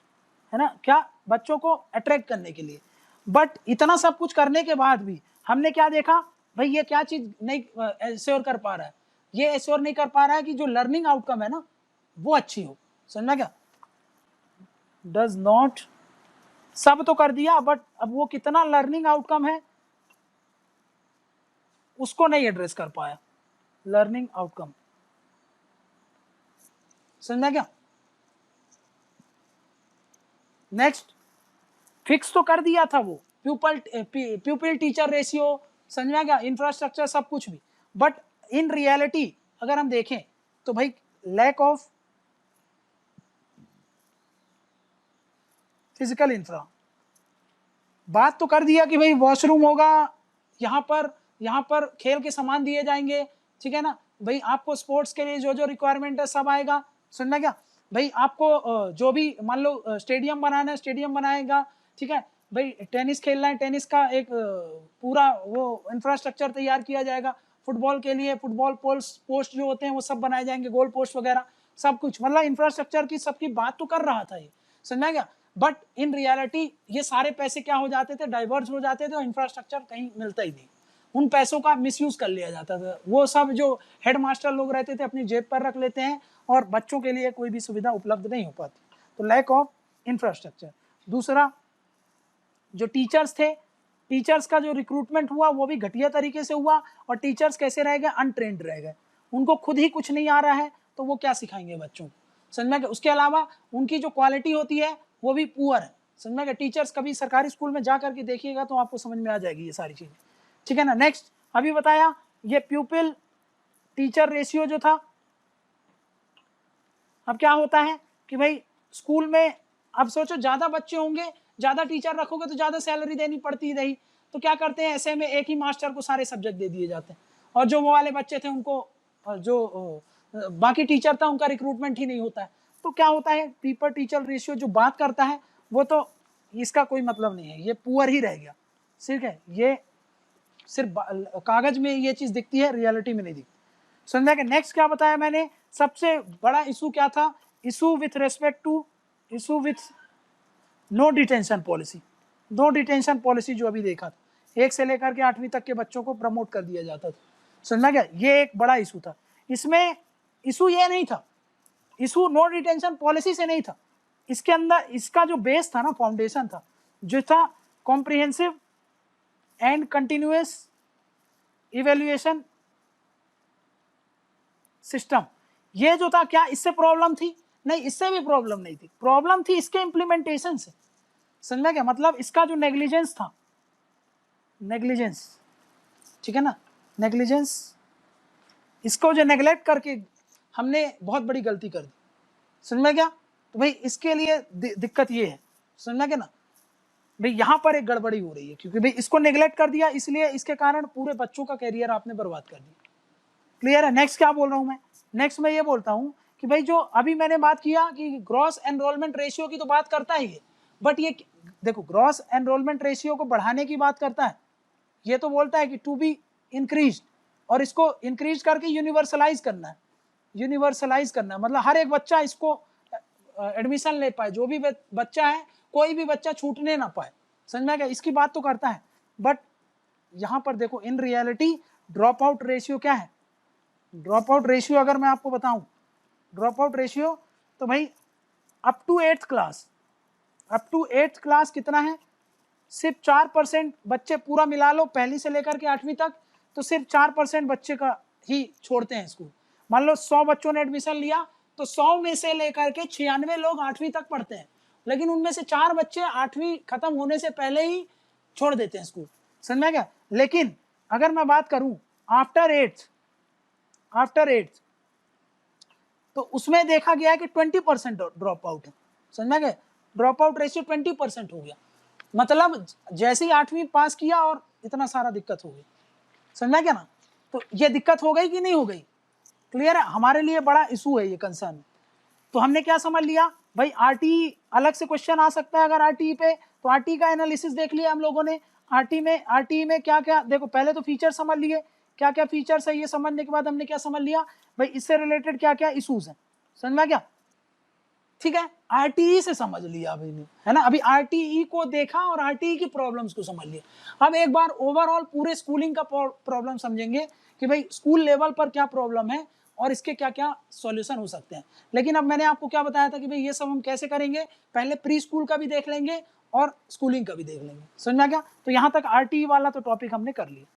है ना, क्या, बच्चों को अट्रैक्ट करने के लिए। बट इतना सब कुछ करने के बाद भी हमने क्या देखा भाई, ये क्या चीज नहीं एश्योर कर पा रहा है, ये एश्योर नहीं कर पा रहा है कि जो लर्निंग आउटकम है ना वो अच्छी हो, समझना क्या, डज नॉट, सब तो कर दिया बट अब वो कितना लर्निंग आउटकम है उसको नहीं एड्रेस कर पाया, लर्निंग आउटकम, समझना क्या। नेक्स्ट, फिक्स तो कर दिया था वो प्यूपिल टीचर रेशियो, समझना क्या, इंफ्रास्ट्रक्चर सब कुछ भी, बट इन रियलिटी अगर हम देखें तो भाई लैक ऑफ फिजिकल इंफ्रा, बात तो कर दिया कि भाई वॉशरूम होगा, यहाँ पर खेल के सामान दिए जाएंगे, ठीक है ना, भाई आपको स्पोर्ट्स के लिए जो जो रिक्वायरमेंट है सब आएगा, सुनना क्या, भाई आपको जो भी मान लो स्टेडियम बनाना है, स्टेडियम बनाएगा, ठीक है भाई। टेनिस खेलना है, टेनिस का एक पूरा वो इंफ्रास्ट्रक्चर तैयार किया जाएगा। फुटबॉल के लिए फुटबॉल पोस्ट जो होते हैं वो सब बनाए जाएंगे, गोल पोस्ट वगैरह सब कुछ, मतलब इंफ्रास्ट्रक्चर की सबकी बात तो कर रहा था ये, समझा क्या। बट इन रियलिटी ये सारे पैसे क्या हो जाते थे, डाइवर्ट हो जाते थे और इंफ्रास्ट्रक्चर कहीं मिलता ही नहीं। उन पैसों का मिसयूज कर लिया जाता था। वो सब जो हेडमास्टर लोग रहते थे अपनी जेब पर रख लेते हैं और बच्चों के लिए कोई भी सुविधा उपलब्ध नहीं हो पाती। तो लैक ऑफ इंफ्रास्ट्रक्चर। दूसरा, जो टीचर्स थे, टीचर्स का जो रिक्रूटमेंट हुआ वो भी घटिया तरीके से हुआ और टीचर्स कैसे रह गए, अनट्रेंड रह गए। उनको खुद ही कुछ नहीं आ रहा है तो वो क्या सिखाएंगे बच्चों को, समझ में। उसके अलावा उनकी जो क्वालिटी होती है वो भी पुअर है, समझ में। टीचर्स कभी सरकारी स्कूल में जा करके देखिएगा तो आपको समझ में आ जाएगी ये सारी चीजें, ठीक है ना। नेक्स्ट, अभी बताया ये प्यूपिल टीचर रेशियो जो था। अब क्या होता है कि भाई स्कूल में अब सोचो ज्यादा बच्चे होंगे, ज्यादा टीचर रखोगे तो ज्यादा सैलरी देनी पड़ती रही, तो क्या करते हैं ऐसे में एक ही मास्टर को सारे सब्जेक्ट दे दिए जाते हैं और जो वो वाले बच्चे थे उनको जो बाकी टीचर था उनका रिक्रूटमेंट ही नहीं होता है। तो क्या होता है, पीपर टीचर रेशियो जो बात करता है वो तो इसका कोई मतलब नहीं है, ये पुअर ही रह गया, ठीक है। ये सिर्फ कागज में ये चीज दिखती है, रियलिटी में नहीं दिखती, समझा के। नेक्स्ट क्या बताया मैंने, सबसे बड़ा इशू क्या था, issue with respect to, issue with no detention policy. No detention policy जो अभी देखा था, 1 से लेकर के 8वीं तक के बच्चों को प्रमोट कर दिया जाता था, समझना क्या। ये एक बड़ा इशू था। इसमें इशू ये नहीं था, इशू नो डिटेंशन पॉलिसी से नहीं था, इसके अंदर इसका जो बेस था ना, फाउंडेशन था, जो था comprehensive and continuous evaluation system. ये जो था, क्या इससे प्रॉब्लम थी, नहीं, इससे भी प्रॉब्लम नहीं थी, प्रॉब्लम थी इसके इंप्लीमेंटेशन से, समझना क्या। मतलब इसका जो नेग्लिजेंस था, नेग्लिजेंस, ठीक है ना, नेग्लिजेंस, इसको जो नेग्लेक्ट करके हमने बहुत बड़ी गलती कर दी, समझना क्या। तो भाई इसके लिए दिक्कत ये है, समझना क्या ना, भाई यहाँ पर एक गड़बड़ी हो रही है क्योंकि भाई इसको नेग्लेक्ट कर दिया, इसलिए इसके कारण पूरे बच्चों का कैरियर आपने बर्बाद कर दिया। क्लियर है। नेक्स्ट क्या बोल रहा हूं मैं, नेक्स्ट मैं ये बोलता हूं कि भाई जो अभी मैंने बात किया कि ग्रॉस एनरोलमेंट रेशियो की तो बात करता ही है, बट ये देखो ग्रॉस एनरोलमेंट रेशियो को बढ़ाने की बात करता है, ये तो बोलता है कि टू बी इंक्रीज, और इसको इंक्रीज करके यूनिवर्सलाइज करना है, यूनिवर्सलाइज करना है, मतलब हर एक बच्चा इसको एडमिशन ले पाए, जो भी बच्चा है, कोई भी बच्चा छूटने ना पाए, समझ में क्या, इसकी बात तो करता है। बट यहां पर देखो in reality drop out ratio क्या है, ड्रॉप आउट रेशियो अगर मैं आपको बताऊं, ड्रॉप आउट रेशियो तो भाई up to 8th class, up to 8th class कितना है, सिर्फ 4% बच्चे, पूरा मिला लो पहली से लेकर के 8वीं तक, तो सिर्फ 4% बच्चे का ही छोड़ते हैं स्कूल। मान लो 100 बच्चों ने एडमिशन लिया तो 100 में से लेकर के 96 लोग 8वीं तक पढ़ते हैं, लेकिन उनमें से 4 बच्चे 8वीं खत्म होने से पहले ही छोड़ देते हैं स्कूल, समझ में क्या। लेकिन अगर मैं बात करूं आफ्टर 8th तो उसमें देखा गया है कि 20% ड्रॉप आउट है, समझ में गए, ड्रॉप आउट रेशियो 20% हो गया, मतलब जैसे ही 8वीं पास किया और इतना सारा दिक्कत हो गई, समझा क्या ना। तो ये दिक्कत हो गई कि नहीं हो गई, क्लियर है, हमारे लिए बड़ा इशू है ये, कंसर्न। तो हमने क्या समझ लिया भाई, आरटीई अलग से क्वेश्चन आ सकता है अगर आरटीई पे, तो आरटीई का एनालिसिस देख लिया हम लोगों ने। आरटीई में क्या क्या, देखो पहले तो फीचर समझ लिए, क्या क्या फीचर्स है, ये समझने के बाद हमने क्या समझ लिया भाई, इससे रिलेटेड क्या क्या इशूज हैं, समझ में क्या, ठीक है। आरटीई से समझ लिया अभी ने, है ना, अभी आरटीई को देखा और आरटीई की प्रॉब्लम्स को समझ लिया। अब एक बार ओवरऑल पूरे स्कूलिंग का प्रॉब्लम समझेंगे कि भाई स्कूल लेवल पर क्या प्रॉब्लम है और इसके क्या क्या सॉल्यूशन हो सकते हैं। लेकिन अब मैंने आपको क्या बताया था कि भाई ये सब हम कैसे करेंगे, पहले प्री स्कूल का भी देख लेंगे और स्कूलिंग का भी देख लेंगे, समझ में क्या। तो यहाँ तक आरटीई वाला तो टॉपिक हमने कर लिया।